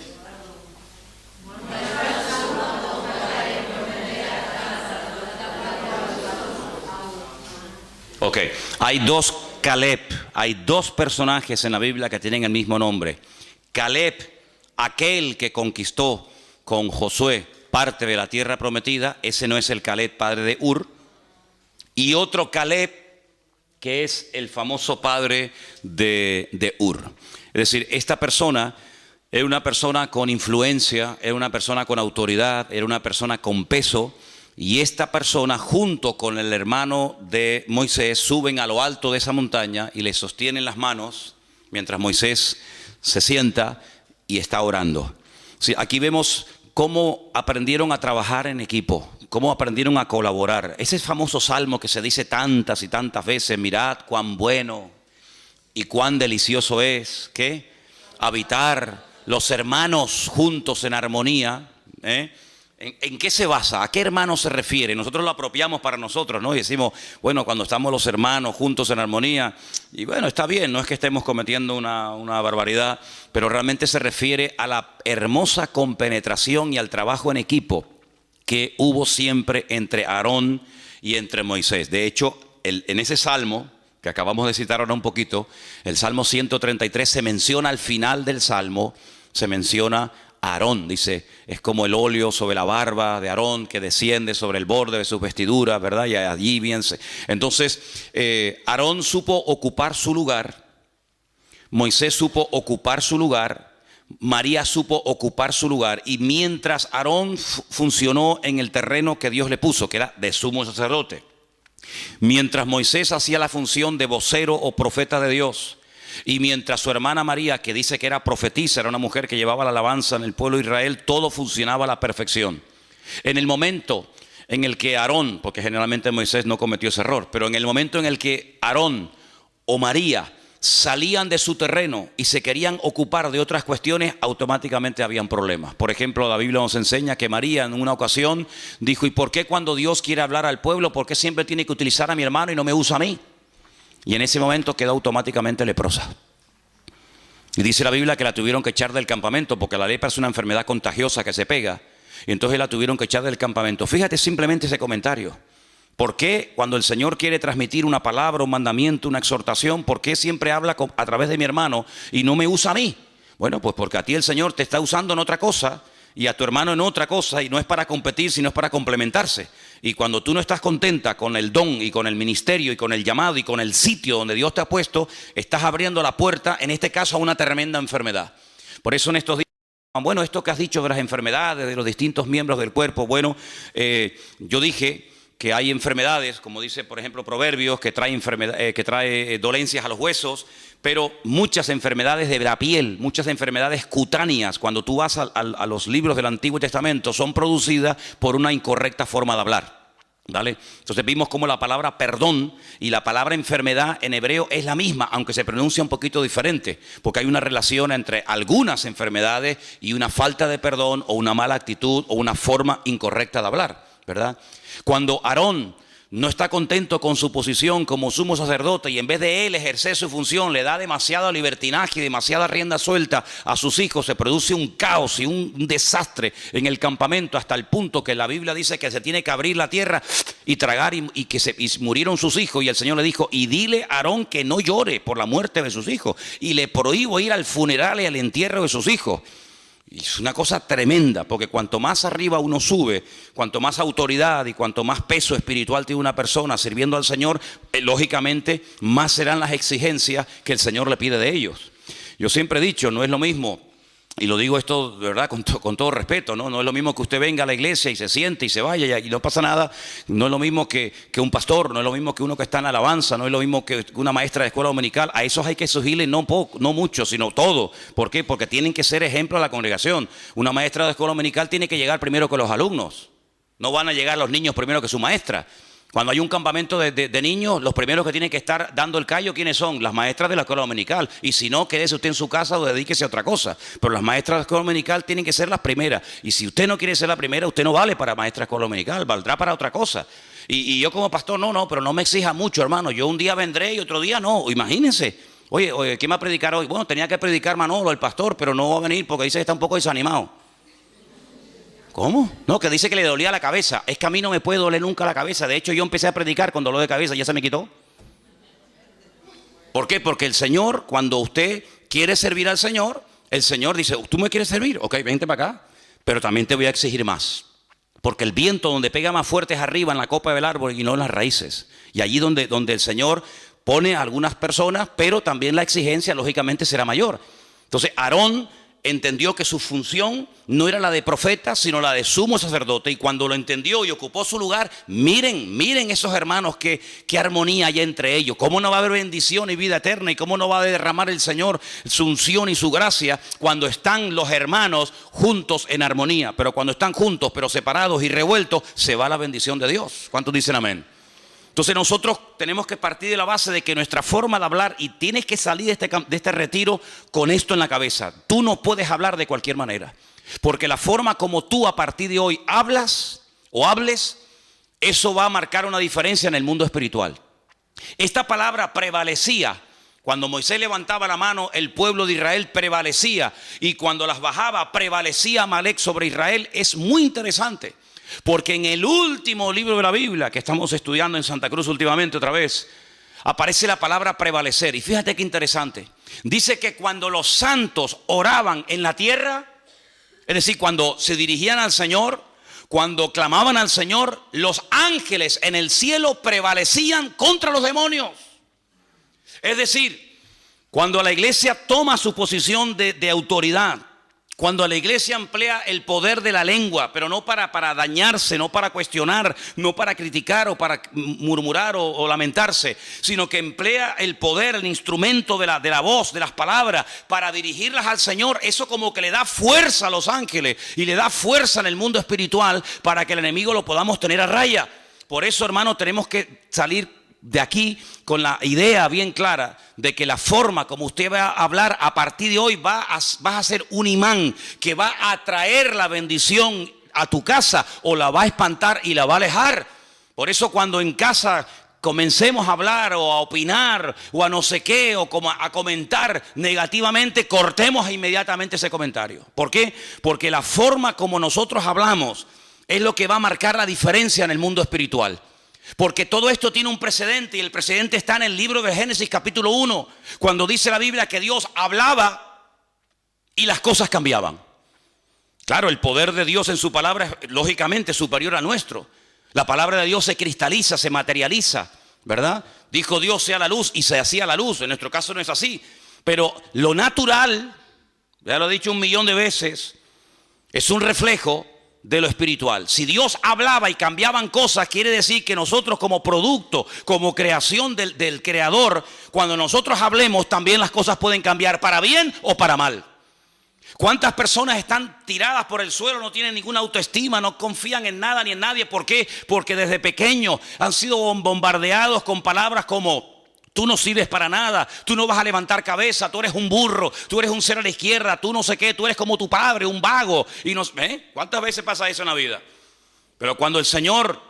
Ok, hay 2 Caleb, hay 2 personajes en la Biblia que tienen el mismo nombre. Caleb, aquel que conquistó con Josué parte de la tierra prometida, ese no es el Caleb padre de Hur. Y otro Caleb que es el famoso padre de Hur. Es decir, esta persona era una persona con influencia, era una persona con autoridad, era una persona con peso. Y esta persona, junto con el hermano de Moisés, suben a lo alto de esa montaña y le sostienen las manos mientras Moisés se sienta y está orando. Sí, aquí vemos cómo aprendieron a trabajar en equipo, cómo aprendieron a colaborar. Ese famoso salmo que se dice tantas y tantas veces: mirad cuán bueno y cuán delicioso es, ¿qué? Habitar los hermanos juntos en armonía, ¿eh? ¿En qué se basa? ¿A qué hermano se refiere? Nosotros lo apropiamos para nosotros, ¿no? Y decimos, bueno, cuando estamos los hermanos juntos en armonía, y bueno, está bien, no es que estemos cometiendo una barbaridad, pero realmente se refiere a la hermosa compenetración y al trabajo en equipo que hubo siempre entre Aarón y entre Moisés. De hecho, en ese salmo que acabamos de citar ahora un poquito, el Salmo 133, se menciona al final del salmo, se menciona Aarón, dice, es como el óleo sobre la barba de Aarón que desciende sobre el borde de sus vestiduras, ¿verdad? Y allí bien. Entonces, Aarón supo ocupar su lugar, Moisés supo ocupar su lugar, María supo ocupar su lugar, y mientras Aarón funcionó en el terreno que Dios le puso, que era de sumo sacerdote, mientras Moisés hacía la función de vocero o profeta de Dios, y mientras su hermana María, que dice que era profetisa, era una mujer que llevaba la alabanza en el pueblo de Israel, todo funcionaba a la perfección. En el momento en el que Aarón, porque generalmente Moisés no cometió ese error, pero en el momento en el que Aarón o María salían de su terreno y se querían ocupar de otras cuestiones, automáticamente habían problemas. Por ejemplo, la Biblia nos enseña que María en una ocasión dijo: ¿y por qué cuando Dios quiere hablar al pueblo, por qué siempre tiene que utilizar a mi hermano y no me usa a mí? Y en ese momento quedó automáticamente leprosa. Y dice la Biblia que la tuvieron que echar del campamento, porque la lepra es una enfermedad contagiosa que se pega. Y entonces la tuvieron que echar del campamento. Fíjate simplemente ese comentario. ¿Por qué cuando el Señor quiere transmitir una palabra, un mandamiento, una exhortación, por qué siempre habla a través de mi hermano y no me usa a mí? Bueno, pues porque a ti el Señor te está usando en otra cosa y a tu hermano en otra cosa, y no es para competir, sino es para complementarse. Y cuando tú no estás contenta con el don y con el ministerio y con el llamado y con el sitio donde Dios te ha puesto, estás abriendo la puerta, en este caso, a una tremenda enfermedad. Por eso en estos días, bueno, esto que has dicho de las enfermedades, de los distintos miembros del cuerpo, bueno, yo dije que hay enfermedades, como dice por ejemplo Proverbios, que trae dolencias a los huesos, pero muchas enfermedades de la piel, muchas enfermedades cutáneas, cuando tú vas a los libros del Antiguo Testamento, son producidas por una incorrecta forma de hablar. ¿Vale? Entonces vimos cómo la palabra perdón y la palabra enfermedad en hebreo es la misma, aunque se pronuncia un poquito diferente, porque hay una relación entre algunas enfermedades y una falta de perdón o una mala actitud o una forma incorrecta de hablar, ¿verdad? Cuando Aarón no está contento con su posición como sumo sacerdote y en vez de él ejercer su función le da demasiado libertinaje y demasiada rienda suelta a sus hijos, se produce un caos y un desastre en el campamento, hasta el punto que la Biblia dice que se tiene que abrir la tierra y tragar y murieron sus hijos, y el Señor le dijo: y dile a Aarón que no llore por la muerte de sus hijos, y le prohíbo ir al funeral y al entierro de sus hijos. Y es una cosa tremenda, porque cuanto más arriba uno sube, cuanto más autoridad y cuanto más peso espiritual tiene una persona sirviendo al Señor, lógicamente más serán las exigencias que el Señor le pide de ellos. Yo siempre he dicho, no es lo mismo, y lo digo esto de verdad con todo respeto, no es lo mismo que usted venga a la iglesia y se siente y se vaya y no pasa nada. No es lo mismo que un pastor, no es lo mismo que uno que está en alabanza, no es lo mismo que una maestra de escuela dominical. A esos hay que exigirle no mucho, sino todo. ¿Por qué? Porque tienen que ser ejemplo a la congregación. Una maestra de escuela dominical tiene que llegar primero que los alumnos. No van a llegar los niños primero que su maestra. Cuando hay un campamento de niños, los primeros que tienen que estar dando el callo, ¿quiénes son? Las maestras de la escuela dominical. Y si no, quédese usted en su casa o dedíquese a otra cosa. Pero las maestras de la escuela dominical tienen que ser las primeras. Y si usted no quiere ser la primera, usted no vale para maestra de escuela dominical, valdrá para otra cosa. Y yo como pastor, pero no me exija mucho, hermano. Yo un día vendré y otro día no. Imagínense. Oye, ¿quién va a predicar hoy? Bueno, tenía que predicar Manolo, el pastor, pero no va a venir porque dice que está un poco desanimado. ¿Cómo? No, que dice que le dolía la cabeza. Es que a mí no me puede doler nunca la cabeza. De hecho, yo empecé a predicar con dolor de cabeza y ya se me quitó. ¿Por qué? Porque el Señor, cuando usted quiere servir al Señor, el Señor dice: ¿tú me quieres servir? Ok, vente para acá. Pero también te voy a exigir más. Porque el viento donde pega más fuerte es arriba en la copa del árbol y no en las raíces. Y allí donde el Señor pone a algunas personas, pero también la exigencia lógicamente será mayor. Entonces Aarón entendió que su función no era la de profeta, sino la de sumo sacerdote. Y cuando lo entendió y ocupó su lugar, miren esos hermanos, qué armonía hay entre ellos. Cómo no va a haber bendición y vida eterna, y cómo no va a derramar el Señor su unción y su gracia cuando están los hermanos juntos en armonía. Pero cuando están juntos, pero separados y revueltos, se va la bendición de Dios. ¿Cuántos dicen amén? Entonces nosotros tenemos que partir de la base de que nuestra forma de hablar, y tienes que salir de este retiro con esto en la cabeza: tú no puedes hablar de cualquier manera, porque la forma como tú a partir de hoy hablas o hables, eso va a marcar una diferencia en el mundo espiritual. Esta palabra prevalecía. Cuando Moisés levantaba la mano, el pueblo de Israel prevalecía, y cuando las bajaba, prevalecía Amalek sobre Israel. Es muy interesante, porque en el último libro de la Biblia que estamos estudiando en Santa Cruz últimamente otra vez, aparece la palabra prevalecer. Y fíjate qué interesante. Dice que cuando los santos oraban en la tierra, es decir, cuando se dirigían al Señor, cuando clamaban al Señor, los ángeles en el cielo prevalecían contra los demonios. Es decir, cuando la iglesia toma su posición de autoridad, cuando la iglesia emplea el poder de la lengua, pero no para dañarse, no para cuestionar, no para criticar o para murmurar o lamentarse, sino que emplea el poder, el instrumento de la voz, de las palabras, para dirigirlas al Señor, eso como que le da fuerza a los ángeles y le da fuerza en el mundo espiritual para que el enemigo lo podamos tener a raya. Por eso, hermano, tenemos que salir de aquí con la idea bien clara de que la forma como usted va a hablar a partir de hoy vas a ser un imán que va a atraer la bendición a tu casa, o la va a espantar y la va a alejar. Por eso cuando en casa comencemos a hablar o a opinar o a no sé qué, o como a comentar negativamente, cortemos inmediatamente ese comentario. ¿Por qué? Porque la forma como nosotros hablamos es lo que va a marcar la diferencia en el mundo espiritual. Porque todo esto tiene un precedente, y el precedente está en el libro de Génesis capítulo 1, cuando dice la Biblia que Dios hablaba y las cosas cambiaban. Claro, el poder de Dios en su palabra es lógicamente superior a nuestro. La palabra de Dios se cristaliza, se materializa, ¿verdad? Dijo Dios sea la luz y se hacía la luz. En nuestro caso no es así. Pero lo natural, ya lo he dicho 1.000.000 de veces, es un reflejo de lo espiritual. Si Dios hablaba y cambiaban cosas, quiere decir que nosotros como producto, como creación del Creador, cuando nosotros hablemos también las cosas pueden cambiar para bien o para mal. ¿Cuántas personas están tiradas por el suelo, no tienen ninguna autoestima, no confían en nada ni en nadie? ¿Por qué? Porque desde pequeños han sido bombardeados con palabras como: tú no sirves para nada, tú no vas a levantar cabeza, tú eres un burro, tú eres un ser a la izquierda, tú no sé qué, tú eres como tu padre, un vago. Y ¿cuántas veces pasa eso en la vida? Pero cuando el Señor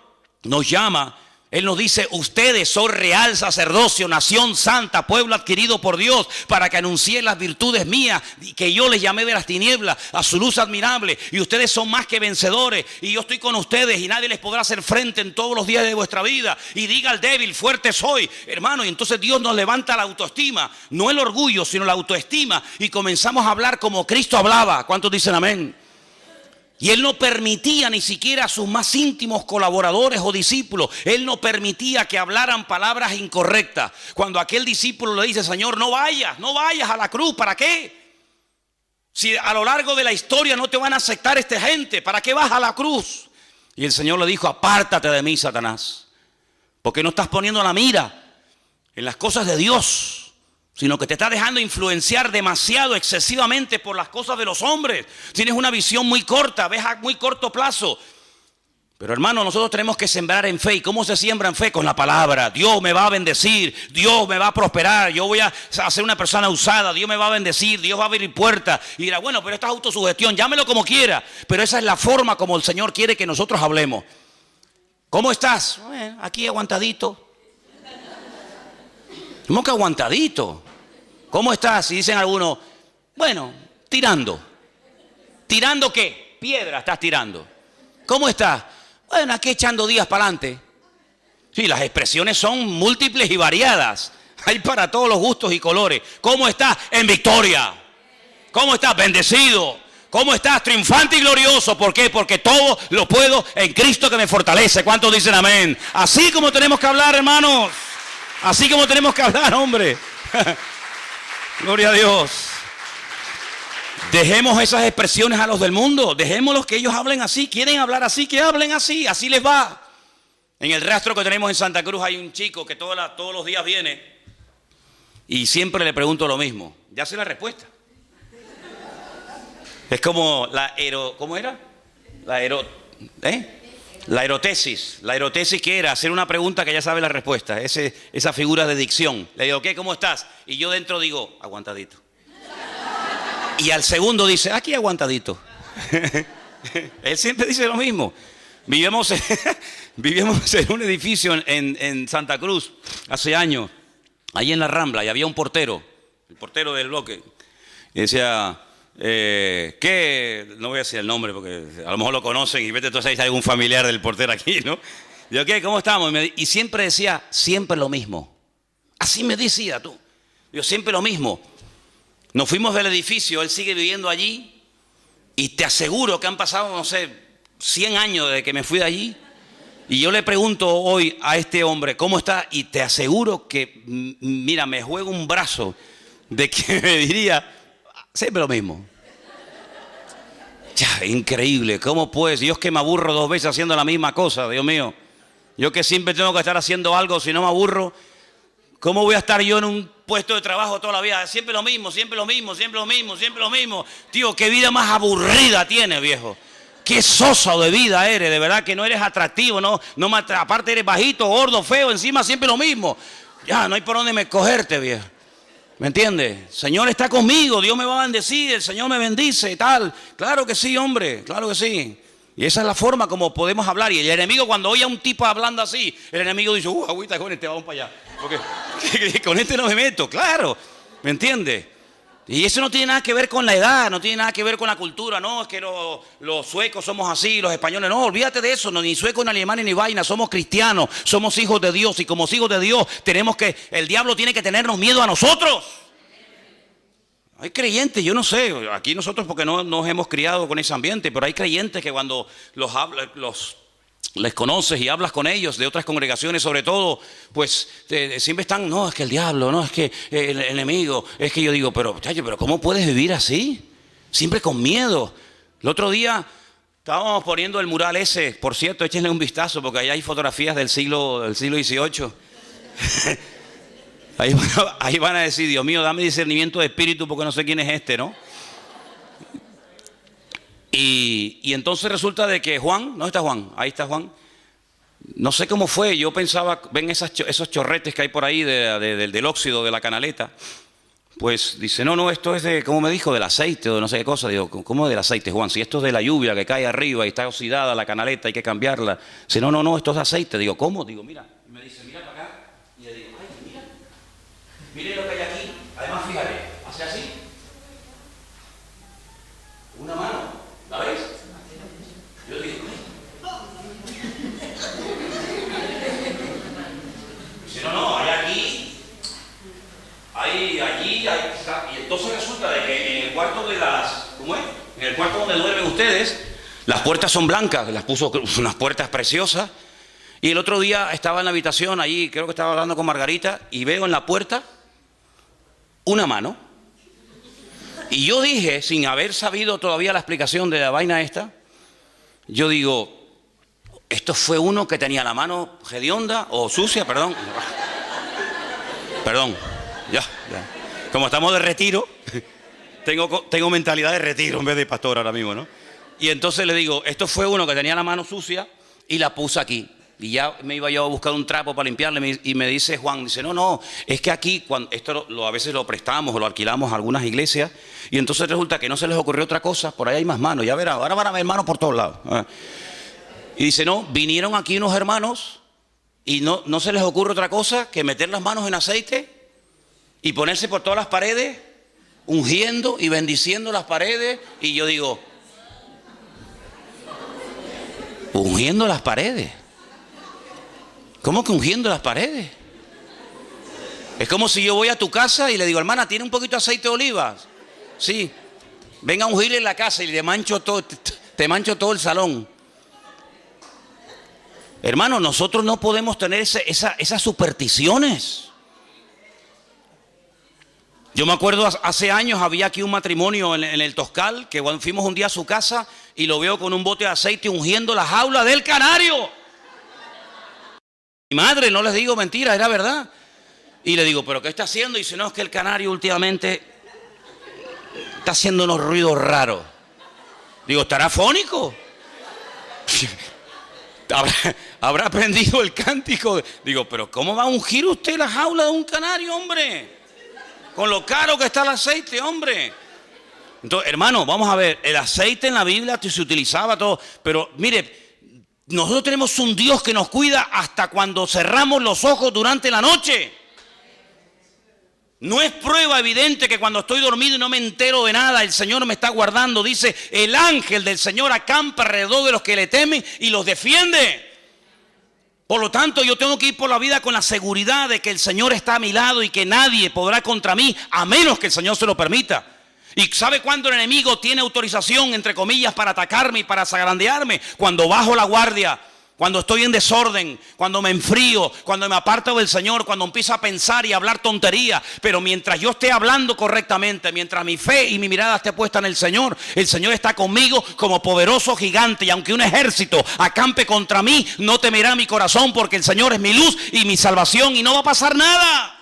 nos llama, Él nos dice: ustedes son real sacerdocio, nación santa, pueblo adquirido por Dios, para que anuncien las virtudes mías, que yo les llamé de las tinieblas a su luz admirable. Y ustedes son más que vencedores, y yo estoy con ustedes, y nadie les podrá hacer frente en todos los días de vuestra vida. Y diga al débil: fuerte soy, hermano. Y entonces Dios nos levanta la autoestima, no el orgullo, sino la autoestima, y comenzamos a hablar como Cristo hablaba. ¿Cuántos dicen amén? Y Él no permitía ni siquiera a sus más íntimos colaboradores o discípulos, Él no permitía que hablaran palabras incorrectas. Cuando aquel discípulo le dice: Señor, no vayas a la cruz, ¿para qué? Si a lo largo de la historia no te van a aceptar esta gente, ¿para qué vas a la cruz? Y el Señor le dijo: apártate de mí, Satanás, porque no estás poniendo la mira en las cosas de Dios, sino que te está dejando influenciar demasiado, excesivamente por las cosas de los hombres. Tienes una visión muy corta, ves a muy corto plazo. Pero hermano, nosotros tenemos que sembrar en fe. ¿Y cómo se siembra en fe? Con la palabra. Dios me va a bendecir, Dios me va a prosperar, yo voy a ser una persona usada, Dios me va a bendecir, Dios va a abrir puertas. Y dirá: bueno, pero esto es autosugestión, llámelo como quiera. Pero esa es la forma como el Señor quiere que nosotros hablemos. ¿Cómo estás? Bueno, aquí aguantadito. ¿Cómo que aguantadito? ¿Cómo estás? Y dicen algunos: bueno, tirando. ¿Tirando qué? Piedra estás tirando. ¿Cómo estás? Bueno, aquí echando días para adelante. Sí, las expresiones son múltiples y variadas. Hay para todos los gustos y colores. ¿Cómo estás? En victoria. ¿Cómo estás? Bendecido. ¿Cómo estás? Triunfante y glorioso. ¿Por qué? Porque todo lo puedo en Cristo que me fortalece. ¿Cuántos dicen amén? Así como tenemos que hablar, hermanos. Así como tenemos que hablar, hombre. Gloria a Dios. Dejemos esas expresiones a los del mundo. Dejémoslos que ellos hablen así. Quieren hablar así, que hablen así. Así les va. En el rastro que tenemos en Santa Cruz hay un chico que todos los días viene y siempre le pregunto lo mismo. Ya sé la respuesta. Es como ¿cómo era? La erotesis. La erotesis, ¿qué era? Hacer una pregunta que ya sabe la respuesta. Esa figura de dicción. Le digo: ¿qué? ¿Cómo estás? Y yo dentro digo: aguantadito. Y al segundo dice: aquí aguantadito. Él siempre dice lo mismo. Vivimos en un edificio en Santa Cruz hace años, ahí en la Rambla, y había un portero, el portero del bloque, y decía: ¿qué? No voy a decir el nombre porque a lo mejor lo conocen y vete entonces hay algún familiar del portero aquí, ¿no? Digo: ¿qué? ¿Cómo estamos? Y siempre decía: siempre lo mismo. Así me decía tú. Digo: siempre lo mismo. Nos fuimos del edificio, él sigue viviendo allí y te aseguro que han pasado, no sé, 100 años desde que me fui de allí. Y yo le pregunto hoy a este hombre: ¿cómo está? Y te aseguro que, mira, me juego un brazo de que me diría: siempre lo mismo. Ya, increíble. ¿Cómo pues? Yo es que me aburro 2 veces haciendo la misma cosa, Dios mío. Yo que siempre tengo que estar haciendo algo, si no me aburro, ¿cómo voy a estar yo en un puesto de trabajo toda la vida? Siempre lo mismo, siempre lo mismo, siempre lo mismo, siempre lo mismo. Tío, qué vida más aburrida tienes, viejo. Qué soso de vida eres, de verdad que no eres atractivo, no aparte eres bajito, gordo, feo, encima siempre lo mismo. Ya, no hay por dónde me cogerte, viejo. ¿Me entiendes? El Señor está conmigo, Dios me va a bendecir, el Señor me bendice y tal. Claro que sí, hombre, claro que sí. Y esa es la forma como podemos hablar. Y el enemigo, cuando oye a un tipo hablando así, el enemigo dice: agüita con este, vamos para allá. Porque con este no me meto, claro. ¿Me entiendes? Y eso no tiene nada que ver con la edad, no tiene nada que ver con la cultura. No, es que los suecos somos así, los españoles. No, olvídate de eso, no, ni suecos, ni alemanes, ni vaina. Somos cristianos, somos hijos de Dios. Y como hijos de Dios, el diablo tiene que tenernos miedo a nosotros. Hay creyentes, yo no sé, aquí nosotros porque no nos hemos criado con ese ambiente, pero hay creyentes que cuando les conoces y hablas con ellos de otras congregaciones sobre todo, pues siempre están, no, es que el diablo, no, es que el enemigo, es que yo digo, pero ¿cómo puedes vivir así? Siempre con miedo. El otro día estábamos poniendo el mural ese, por cierto, échenle un vistazo porque ahí hay fotografías del siglo XVIII. Ahí van a decir, Dios mío, dame discernimiento de espíritu porque no sé quién es este, ¿no? Y entonces resulta de que Juan, ¿no está Juan? Ahí está Juan. No sé cómo fue, yo pensaba, ven esos chorretes que hay por ahí del óxido de la canaleta. Pues dice, no, esto es de, ¿cómo me dijo? Del aceite o no sé qué cosa. Digo, ¿cómo del aceite, Juan? Si esto es de la lluvia que cae arriba y está oxidada la canaleta, hay que cambiarla. Dice, no, esto es de aceite. Digo, ¿cómo? Digo, mira. Y me dice, mira para acá. Y le digo, ay, mira. Mire lo que hay aquí. Además, fíjate, hace así. Una mano. ¿La ves? Yo digo, dice, no, hay aquí, hay allí, hay. Y entonces resulta de que en el cuarto ¿cómo es? En el cuarto donde duermen ustedes, las puertas son blancas, las puso unas puertas preciosas. Y el otro día estaba en la habitación, allí creo que estaba hablando con Margarita, y veo en la puerta una mano. Y yo dije, sin haber sabido todavía la explicación de la vaina esta, yo digo, esto fue uno que tenía la mano hedionda o sucia, perdón, ya. Como estamos de retiro, tengo mentalidad de retiro en vez de pastor ahora mismo, ¿no? Y entonces le digo, esto fue uno que tenía la mano sucia y la puse aquí. Y ya me iba yo a buscar un trapo para limpiarle y me dice Juan, dice, no, es que aquí, cuando esto a veces lo prestamos o lo alquilamos a algunas iglesias y entonces resulta que no se les ocurrió otra cosa, por ahí hay más manos, ya verá, ahora van a ver manos por todos lados. Y dice, no, vinieron aquí unos hermanos y no se les ocurre otra cosa que meter las manos en aceite y ponerse por todas las paredes, ungiendo y bendiciendo las paredes. Y yo digo, ungiendo las paredes. ¿Cómo que ungiendo las paredes? Es como si yo voy a tu casa y le digo, hermana, ¿tiene un poquito de aceite de olivas? Sí. Venga a ungir en la casa y te mancho todo el salón. Hermano, nosotros no podemos tener esas supersticiones. Yo me acuerdo hace años había aquí un matrimonio en el Toscal, que fuimos un día a su casa y lo veo con un bote de aceite ungiendo la jaula del canario. Mi madre, no les digo mentira, era verdad. Y le digo, ¿pero qué está haciendo? Y dice, no, es que el canario últimamente está haciendo unos ruidos raros. Digo, ¿estará fónico? ¿Habrá aprendido el cántico? Digo, ¿pero cómo va a ungir usted la jaula de un canario, hombre? Con lo caro que está el aceite, hombre. Entonces, hermano, vamos a ver, el aceite en la Biblia se utilizaba todo, pero mire, nosotros tenemos un Dios que nos cuida hasta cuando cerramos los ojos durante la noche. No es prueba evidente que cuando estoy dormido y no me entero de nada, el Señor me está guardando. Dice, el ángel del Señor acampa alrededor de los que le temen y los defiende. Por lo tanto, yo tengo que ir por la vida con la seguridad de que el Señor está a mi lado y que nadie podrá contra mí, a menos que el Señor se lo permita. ¿Y sabe cuándo el enemigo tiene autorización, entre comillas, para atacarme y para zarandearme? Cuando bajo la guardia, cuando estoy en desorden, cuando me enfrío, cuando me aparto del Señor, cuando empiezo a pensar y a hablar tontería. Pero mientras yo esté hablando correctamente, mientras mi fe y mi mirada esté puesta en el Señor está conmigo como poderoso gigante. Y aunque un ejército acampe contra mí, no temerá mi corazón, porque el Señor es mi luz y mi salvación y no va a pasar nada.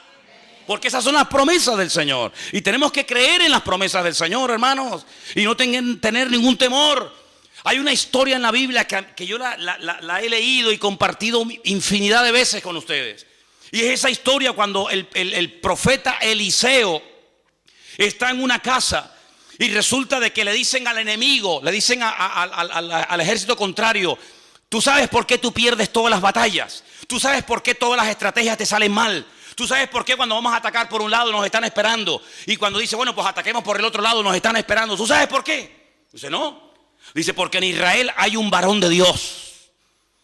Porque esas son las promesas del Señor. Y tenemos que creer en las promesas del Señor, hermanos. Y no tener ningún temor. Hay una historia en la Biblia que yo la he leído y compartido infinidad de veces con ustedes. Y es esa historia cuando el profeta Eliseo está en una casa. Y resulta de que le dicen al enemigo, le dicen al ejército contrario, tú sabes por qué tú pierdes todas las batallas. Tú sabes por qué todas las estrategias te salen mal. Tú sabes por qué cuando vamos a atacar por un lado nos están esperando. Y cuando dice, bueno, pues ataquemos por el otro lado nos están esperando. ¿Tú sabes por qué? Dice, no. Dice, porque en Israel hay un varón de Dios.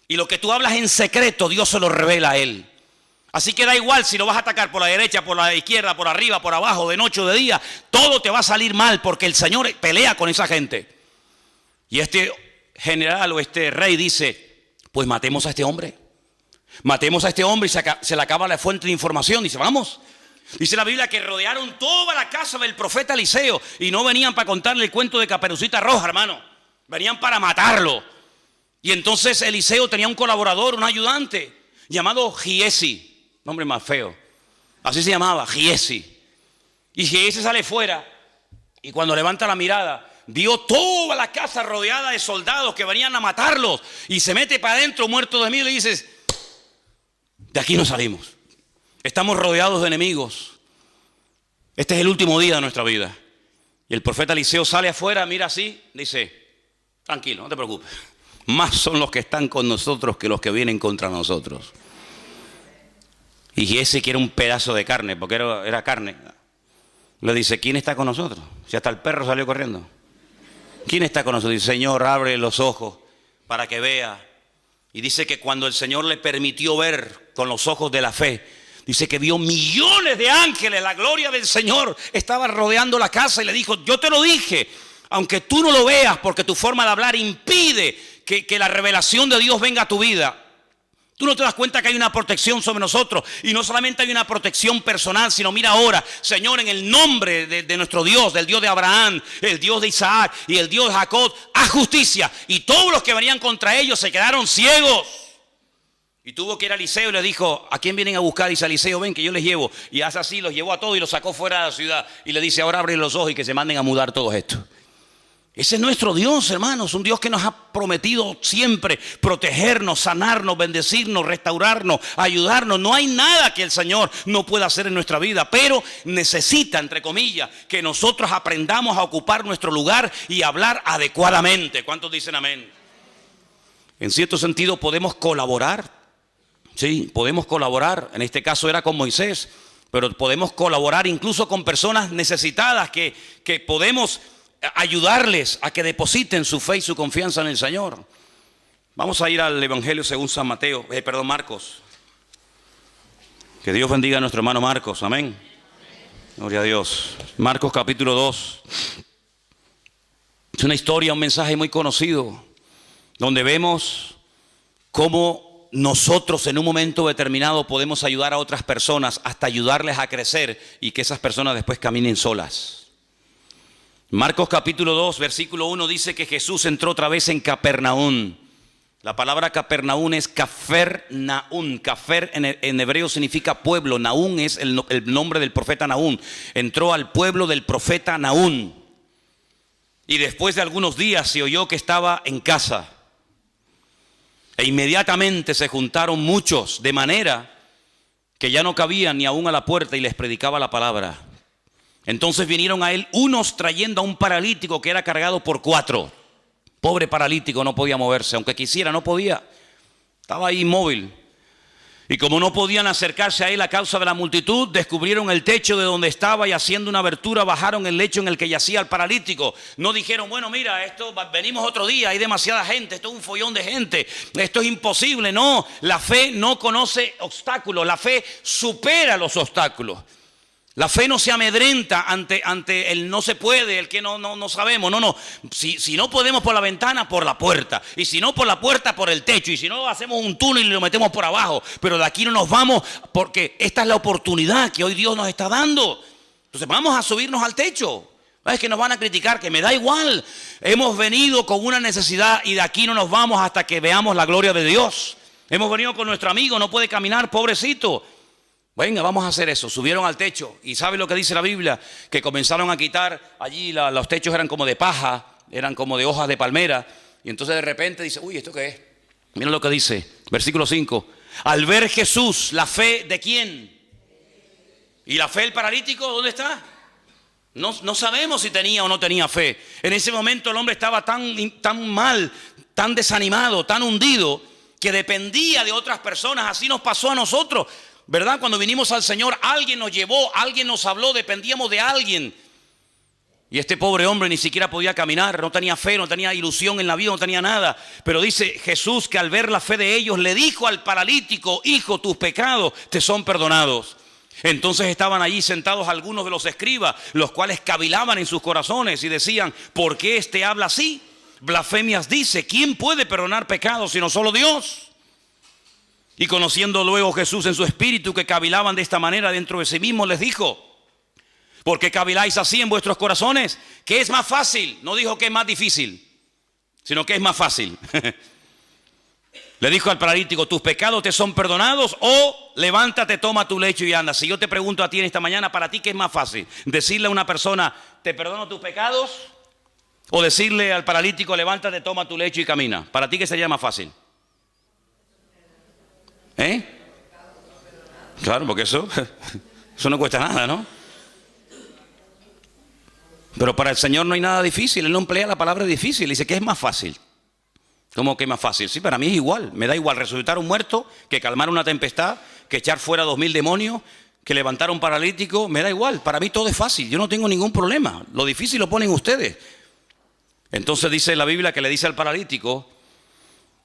Y lo que tú hablas en secreto, Dios se lo revela a él. Así que da igual si lo vas a atacar por la derecha, por la izquierda, por arriba, por abajo, de noche o de día. Todo te va a salir mal porque el Señor pelea con esa gente. Y este general o este rey dice, pues matemos a este hombre. Matemos a este hombre y se le acaba la fuente de información. Dice, vamos. Dice la Biblia que rodearon toda la casa del profeta Eliseo y no venían para contarle el cuento de Caperucita Roja, hermano. Venían para matarlo. Y entonces Eliseo tenía un colaborador, un ayudante, llamado Giesi. Nombre más feo. Así se llamaba, Giesi. Y Giesi sale fuera y cuando levanta la mirada, vio toda la casa rodeada de soldados que venían a matarlos. Y se mete para adentro muerto de miedo y dices, de aquí no salimos. Estamos rodeados de enemigos. Este es el último día de nuestra vida. Y el profeta Eliseo sale afuera, mira así, dice, tranquilo, no te preocupes. Más son los que están con nosotros que los que vienen contra nosotros. Y ese quiere un pedazo de carne, porque era carne. Le dice, ¿quién está con nosotros? Si hasta el perro salió corriendo. ¿Quién está con nosotros? Dice, Señor, abre los ojos para que vea. Y dice que cuando el Señor le permitió ver con los ojos de la fe, dice que vio millones de ángeles, la gloria del Señor estaba rodeando la casa y le dijo, yo te lo dije, aunque tú no lo veas porque tu forma de hablar impide que la revelación de Dios venga a tu vida. Tú no te das cuenta que hay una protección sobre nosotros. Y no solamente hay una protección personal, sino mira ahora, Señor, en el nombre de nuestro Dios, del Dios de Abraham, el Dios de Isaac y el Dios de Jacob, haz justicia. Y todos los que venían contra ellos se quedaron ciegos. Y tuvo que ir a Eliseo y le dijo, ¿a quién vienen a buscar? Dice Eliseo, ven que yo les llevo. Y hace así, los llevó a todos y los sacó fuera de la ciudad. Y le dice, ahora abre los ojos y que se manden a mudar todos estos. Ese es nuestro Dios, hermanos, un Dios que nos ha prometido siempre protegernos, sanarnos, bendecirnos, restaurarnos, ayudarnos. No hay nada que el Señor no pueda hacer en nuestra vida, pero necesita, entre comillas, que nosotros aprendamos a ocupar nuestro lugar y hablar adecuadamente. ¿Cuántos dicen amén? En cierto sentido podemos colaborar, sí, podemos colaborar. En este caso era con Moisés, pero podemos colaborar incluso con personas necesitadas que podemos ayudarles a que depositen su fe y su confianza en el Señor. Vamos a ir al Evangelio según San Marcos. Que Dios bendiga a nuestro hermano Marcos, amén. Gloria a Dios. Marcos capítulo 2. Es una historia, un mensaje muy conocido, donde vemos cómo nosotros en un momento determinado podemos ayudar a otras personas, hasta ayudarles a crecer y que esas personas después caminen solas. Marcos capítulo 2, versículo 1 dice que Jesús entró otra vez en Capernaum. La palabra Capernaum es Cafernaum. Cafer en hebreo significa pueblo. Naún es el nombre del profeta Nahum. Entró al pueblo del profeta Nahum. Y después de algunos días se oyó que estaba en casa. E inmediatamente se juntaron muchos, de manera que ya no cabían ni aún a la puerta, y les predicaba la palabra. Entonces vinieron a él unos trayendo a un paralítico que era cargado por 4. Pobre paralítico, no podía moverse, aunque quisiera, no podía. Estaba ahí inmóvil. Y como no podían acercarse a él a causa de la multitud, descubrieron el techo de donde estaba y haciendo una abertura bajaron el lecho en el que yacía el paralítico. No dijeron, bueno, mira, venimos otro día, hay demasiada gente, esto es un follón de gente, esto es imposible. No, la fe no conoce obstáculos, la fe supera los obstáculos. La fe no se amedrenta ante el no se puede, el que no sabemos. No. Si no podemos por la ventana, por la puerta. Y si no por la puerta, por el techo. Y si no, hacemos un túnel y lo metemos por abajo. Pero de aquí no nos vamos, porque esta es la oportunidad que hoy Dios nos está dando. Entonces vamos a subirnos al techo. Es que nos van a criticar, que me da igual. Hemos venido con una necesidad y de aquí no nos vamos hasta que veamos la gloria de Dios. Hemos venido con nuestro amigo, no puede caminar, pobrecito. Venga, vamos a hacer eso. Subieron al techo y ¿sabe lo que dice la Biblia? Que comenzaron a quitar allí, los techos eran como de paja, eran como de hojas de palmera. Y entonces de repente dice, uy, ¿esto qué es? Mira lo que dice, versículo 5. Al ver Jesús, ¿la fe de quién? ¿Y la fe del paralítico dónde está? No sabemos si tenía o no tenía fe. En ese momento el hombre estaba tan mal, tan desanimado, tan hundido, que dependía de otras personas. Así nos pasó a nosotros, ¿verdad? Cuando vinimos al Señor, alguien nos llevó, alguien nos habló, dependíamos de alguien. Y este pobre hombre ni siquiera podía caminar, no tenía fe, no tenía ilusión en la vida, no tenía nada. Pero dice Jesús que al ver la fe de ellos le dijo al paralítico: hijo, tus pecados te son perdonados. Entonces estaban allí sentados algunos de los escribas, los cuales cavilaban en sus corazones y decían: ¿por qué este habla así? Blasfemias dice. ¿Quién puede perdonar pecados sino solo Dios? Y conociendo luego Jesús en su espíritu que cavilaban de esta manera dentro de sí mismos, les dijo: ¿por qué caviláis así en vuestros corazones? ¿Qué es más fácil? No dijo que es más difícil, sino que es más fácil. Le dijo al paralítico: tus pecados te son perdonados, o levántate, toma tu lecho y anda. Si yo te pregunto a ti en esta mañana, ¿para ti qué es más fácil? ¿Decirle a una persona: te perdono tus pecados? ¿O decirle al paralítico: levántate, toma tu lecho y camina? ¿Para ti qué sería más fácil? Claro, porque eso no cuesta nada, ¿no? Pero para el Señor no hay nada difícil. Él no emplea la palabra difícil. Dice que es más fácil. ¿Cómo que es más fácil? Sí, para mí es igual. Me da igual resucitar un muerto, que calmar una tempestad, que echar fuera 2000 demonios, que levantar a un paralítico. Me da igual. Para mí todo es fácil. Yo no tengo ningún problema. Lo difícil lo ponen ustedes. Entonces dice la Biblia que le dice al paralítico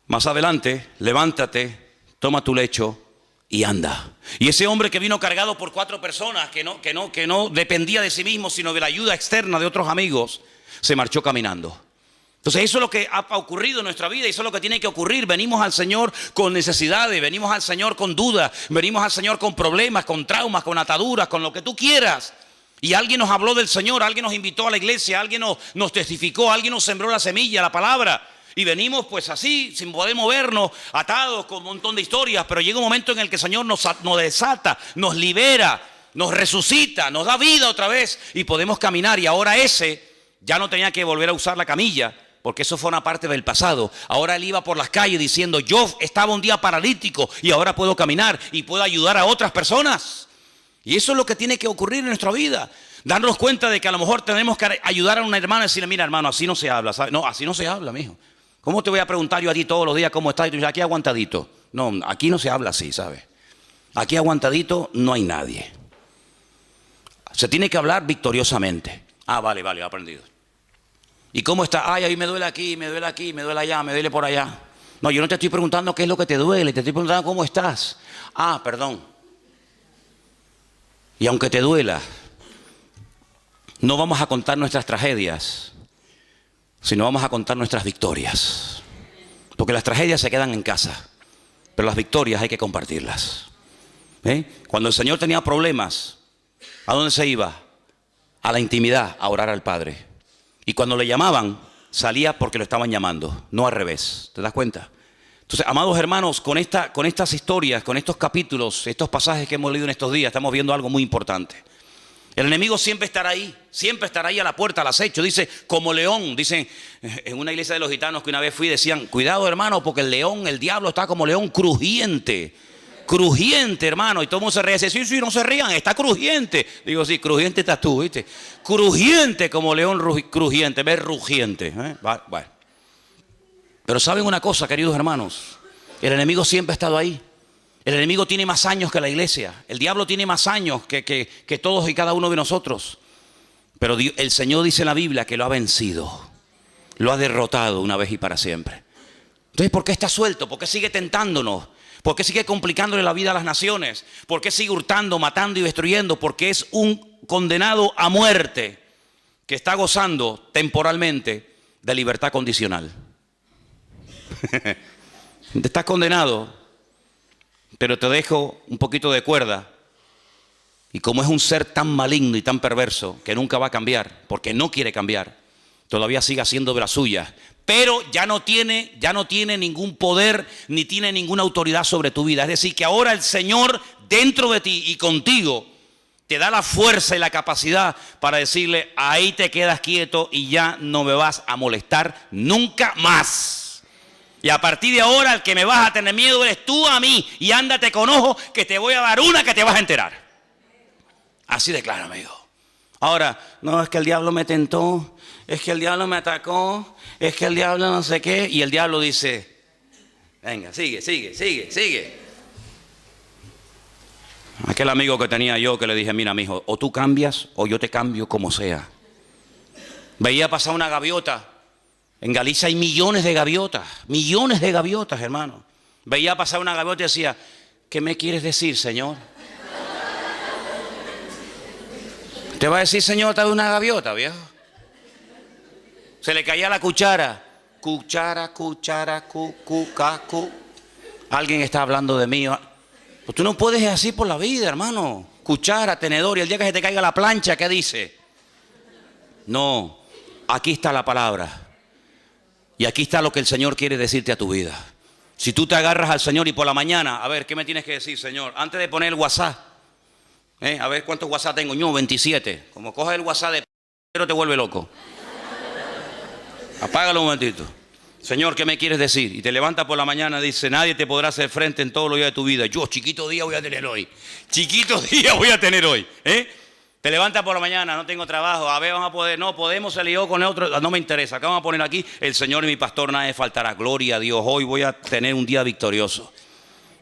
más adelante: levántate, toma tu lecho y anda. Y ese hombre que vino cargado por 4 personas, que no dependía de sí mismo, sino de la ayuda externa de otros amigos, se marchó caminando. Entonces eso es lo que ha ocurrido en nuestra vida, y eso es lo que tiene que ocurrir. Venimos al Señor con necesidades, venimos al Señor con dudas, venimos al Señor con problemas, con traumas, con ataduras, con lo que tú quieras. Y alguien nos habló del Señor, alguien nos invitó a la iglesia, alguien nos testificó, alguien nos sembró la semilla, la palabra. Y venimos pues así, sin poder movernos, atados con un montón de historias. Pero llega un momento en el que el Señor nos desata, nos libera, nos resucita, nos da vida otra vez, y podemos caminar. Y ahora ese ya no tenía que volver a usar la camilla, porque eso fue una parte del pasado. Ahora él iba por las calles diciendo: yo estaba un día paralítico y ahora puedo caminar y puedo ayudar a otras personas. Y eso es lo que tiene que ocurrir en nuestra vida. Darnos cuenta de que a lo mejor tenemos que ayudar a una hermana y decirle: mira, hermano, así no se habla, ¿sabes? No, así no se habla, mijo. ¿Cómo te voy a preguntar yo a ti todos los días cómo estás? Y tú dices: aquí aguantadito. No, aquí no se habla así, ¿sabes? Aquí aguantadito no hay nadie. Se tiene que hablar victoriosamente. Ah, vale, aprendido. ¿Y cómo está? Ay, ahí me duele aquí, me duele aquí, me duele allá, me duele por allá. No, yo no te estoy preguntando qué es lo que te duele, te estoy preguntando cómo estás. Ah, perdón. Y aunque te duela, no vamos a contar nuestras tragedias, sino vamos a contar nuestras victorias. Porque las tragedias se quedan en casa, pero las victorias hay que compartirlas. Cuando el Señor tenía problemas, ¿a dónde se iba? A la intimidad, a orar al Padre. Y cuando le llamaban, salía porque lo estaban llamando, no al revés. ¿Te das cuenta? Entonces, amados hermanos, con estas historias, con estos capítulos, estos pasajes que hemos leído en estos días, estamos viendo algo muy importante. El enemigo siempre estará ahí a la puerta, al acecho. Dice, como león. Dicen, en una iglesia de los gitanos que una vez fui, decían: cuidado, hermano, porque el león, el diablo está como león crujiente. Crujiente, hermano. Y todo el mundo se ríe. Dice: sí, no se rían, está crujiente. Digo: sí, crujiente estás tú, ¿viste? Crujiente como león crujiente, ves, rugiente. Bueno. Pero ¿saben una cosa, queridos hermanos? El enemigo siempre ha estado ahí. El enemigo tiene más años que la iglesia. El diablo tiene más años que todos y cada uno de nosotros. Pero el Señor dice en la Biblia que lo ha vencido. Lo ha derrotado una vez y para siempre. Entonces, ¿por qué está suelto? ¿Por qué sigue tentándonos? ¿Por qué sigue complicándole la vida a las naciones? ¿Por qué sigue hurtando, matando y destruyendo? Porque es un condenado a muerte que está gozando temporalmente de libertad condicional. Estás condenado, pero te dejo un poquito de cuerda. Y como es un ser tan maligno y tan perverso que nunca va a cambiar, porque no quiere cambiar, todavía sigue haciendo de las suyas, pero ya no tiene ningún poder ni tiene ninguna autoridad sobre tu vida. Es decir, que ahora el Señor dentro de ti y contigo te da la fuerza y la capacidad para decirle: ahí te quedas quieto y ya no me vas a molestar nunca más. Y a partir de ahora el que me vas a tener miedo eres tú a mí, y ándate con ojo que te voy a dar una que te vas a enterar. Así de claro, amigo. Ahora, no, es que el diablo me tentó, es que el diablo me atacó, es que el diablo no sé qué. Y el diablo dice: venga, sigue. Aquel amigo que tenía yo que le dije: mira, mijo, o tú cambias o yo te cambio como sea. Veía pasar una gaviota. En Galicia hay millones de gaviotas, hermano. Veía pasar una gaviota y decía, ¿qué me quieres decir, Señor? Te va a decir, Señor, te da una gaviota, viejo. Se le caía la cuchara. Cuchara, cu. Alguien está hablando de mí. Pues tú no puedes ir así por la vida, hermano. Cuchara, tenedor, y el día que se te caiga la plancha, ¿qué dice? No, aquí está la palabra. Y aquí está lo que el Señor quiere decirte a tu vida. Si tú te agarras al Señor y por la mañana, a ver, ¿qué me tienes que decir, Señor? Antes de poner el WhatsApp, a ver cuántos WhatsApp tengo. No, 27. Como coges el WhatsApp de pero te vuelve loco. Apágalo un momentito. Señor, ¿qué me quieres decir? Y te levantas por la mañana y dice, nadie te podrá hacer frente en todos los días de tu vida. Yo, chiquito día voy a tener hoy. Chiquito día voy a tener hoy. Te levantas por la mañana, no tengo trabajo, a ver, vamos a poder, no, podemos salir yo con otro, no me interesa, acá vamos a poner aquí, el Señor y mi pastor, nada me faltará, gloria a Dios, hoy voy a tener un día victorioso.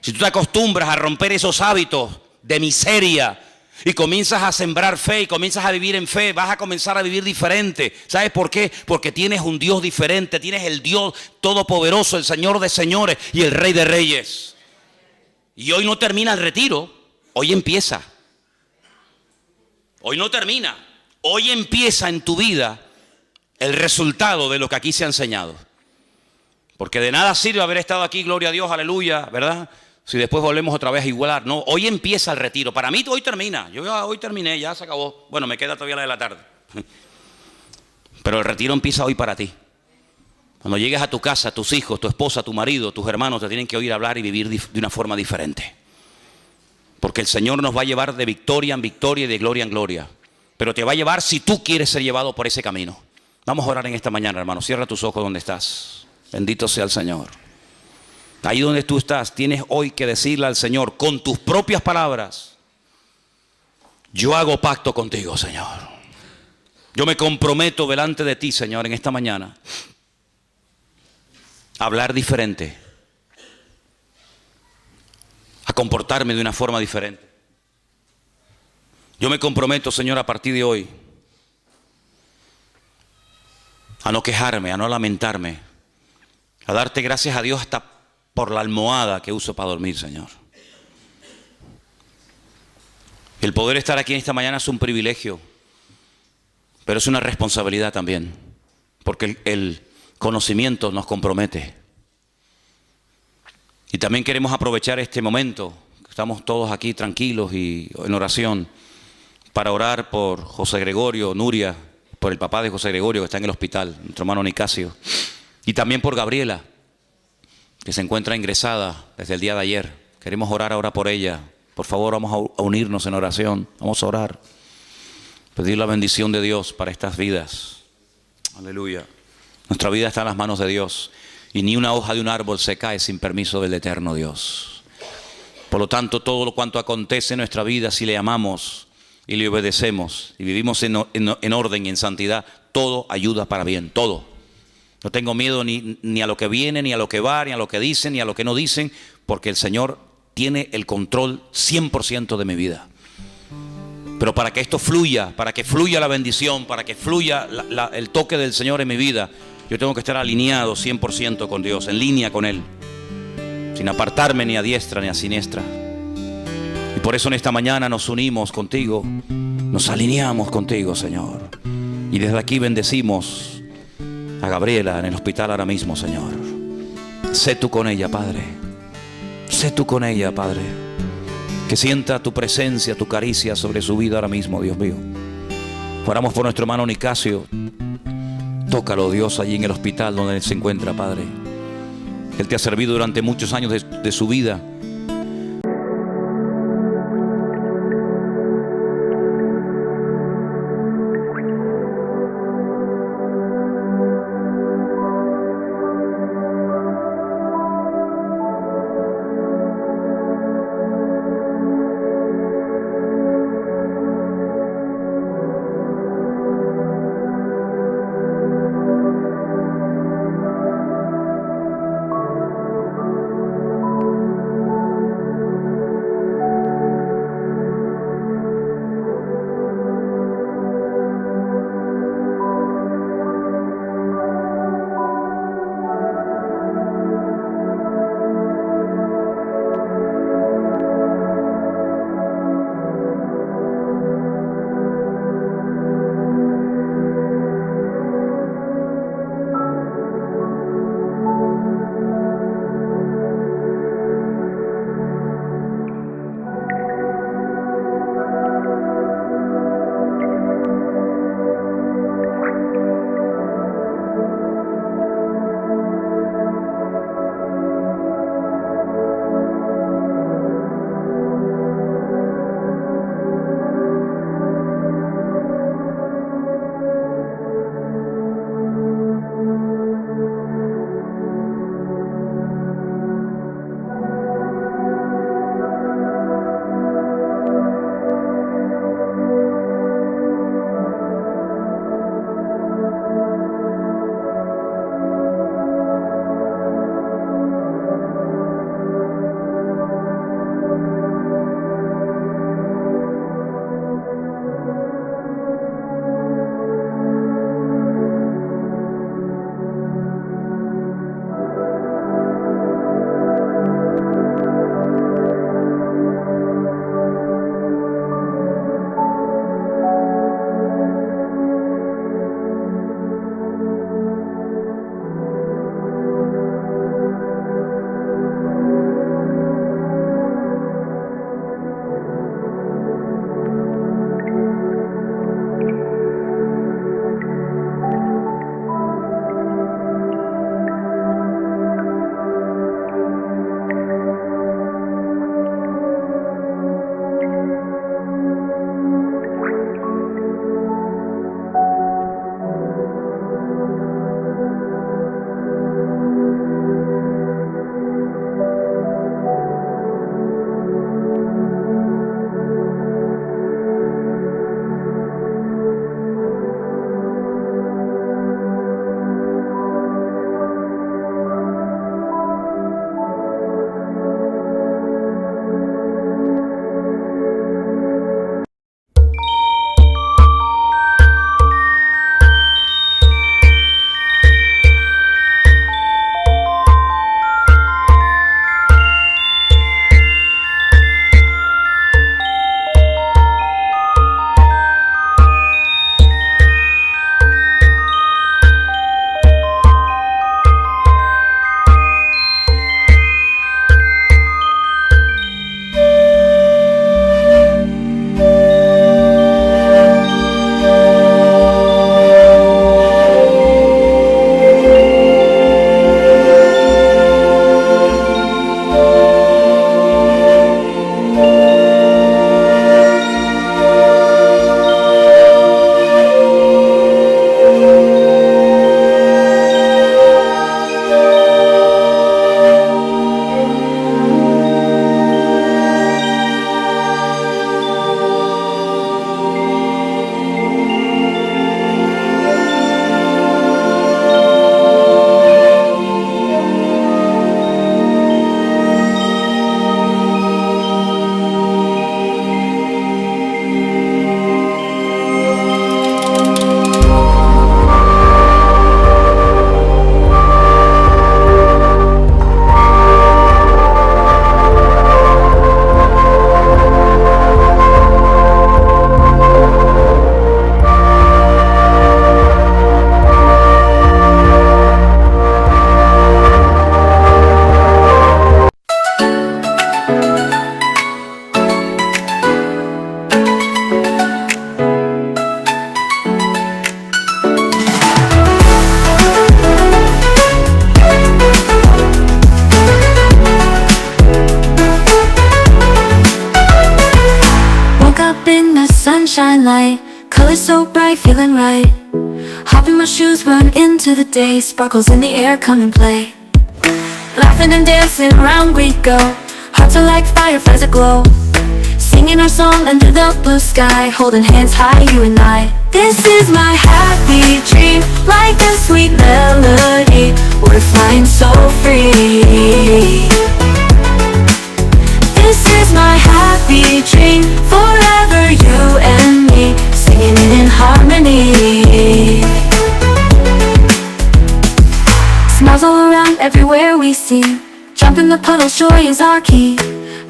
Si tú te acostumbras a romper esos hábitos de miseria y comienzas a sembrar fe y comienzas a vivir en fe, vas a comenzar a vivir diferente. ¿Sabes por qué? Porque tienes un Dios diferente, tienes el Dios todopoderoso, el Señor de señores y el Rey de reyes. Y hoy no termina el retiro, hoy empieza. Hoy no termina, hoy empieza en tu vida el resultado de lo que aquí se ha enseñado. Porque de nada sirve haber estado aquí, gloria a Dios, aleluya, ¿verdad? Si después volvemos otra vez a igualar. No, hoy empieza el retiro. Para mí hoy termina, yo hoy terminé, ya se acabó. Bueno, me queda todavía la de la tarde. Pero el retiro empieza hoy para ti. Cuando llegues a tu casa, tus hijos, tu esposa, tu marido, tus hermanos te tienen que oír hablar y vivir de una forma diferente. Porque el Señor nos va a llevar de victoria en victoria y de gloria en gloria. Pero te va a llevar si tú quieres ser llevado por ese camino. Vamos a orar en esta mañana, hermano. Cierra tus ojos donde estás. Bendito sea el Señor. Ahí donde tú estás, tienes hoy que decirle al Señor con tus propias palabras: yo hago pacto contigo, Señor. Yo me comprometo delante de ti, Señor, en esta mañana a hablar diferente, a comportarme de una forma diferente. Yo me comprometo, Señor, a partir de hoy a no quejarme, a no lamentarme, a darte gracias a Dios hasta por la almohada que uso para dormir, Señor. El poder estar aquí en esta mañana es un privilegio, pero es una responsabilidad también, porque el conocimiento nos compromete. Y también queremos aprovechar este momento, que estamos todos aquí tranquilos y en oración, para orar por José Gregorio, Nuria, por el papá de José Gregorio que está en el hospital, nuestro hermano Nicasio, y también por Gabriela, que se encuentra ingresada desde el día de ayer. Queremos orar ahora por ella. Por favor, vamos a unirnos en oración, vamos a orar, pedir la bendición de Dios para estas vidas. Aleluya. Nuestra vida está en las manos de Dios. Y ni una hoja de un árbol se cae sin permiso del eterno Dios. Por lo tanto, todo lo cuanto acontece en nuestra vida, si le amamos y le obedecemos y vivimos en orden y en santidad, todo ayuda para bien, todo. No tengo miedo ni a lo que viene, ni a lo que va, ni a lo que dicen, ni a lo que no dicen, porque el Señor tiene el control 100% de mi vida. Pero para que esto fluya, para que fluya la bendición, para que fluya el toque del Señor en mi vida, yo tengo que estar alineado 100% con Dios, en línea con Él, sin apartarme ni a diestra ni a siniestra. Y por eso en esta mañana nos unimos contigo, nos alineamos contigo, Señor. Y desde aquí bendecimos a Gabriela en el hospital ahora mismo, Señor. Sé tú con ella, Padre. Sé tú con ella, Padre. Que sienta tu presencia, tu caricia sobre su vida ahora mismo, Dios mío. Oramos por nuestro hermano Nicasio. Tócalo, Dios, allí en el hospital donde él se encuentra, Padre. Él te ha servido durante muchos años de su vida. shine light, colors so bright, feeling right. Hop in my shoes, run into the day, sparkles in the air, come and play. Laughing and dancing around we go, hearts are like fireflies aglow. Singing our song under the blue sky, holding hands high, you and I. This is my happy dream, like a sweet melody. We're flying so free. This is my happy dream, forever you and me, singing it in harmony. Smiles all around, everywhere we see. Jump in the puddles, joy is our key.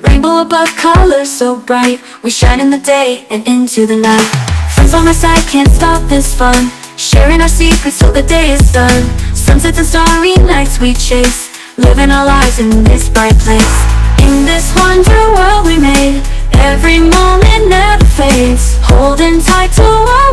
Rainbow above, colors so bright. We shine in the day and into the night. Friends on my side, can't stop this fun. Sharing our secrets till the day is done. Sunsets and starry nights we chase, living our lives in this bright place.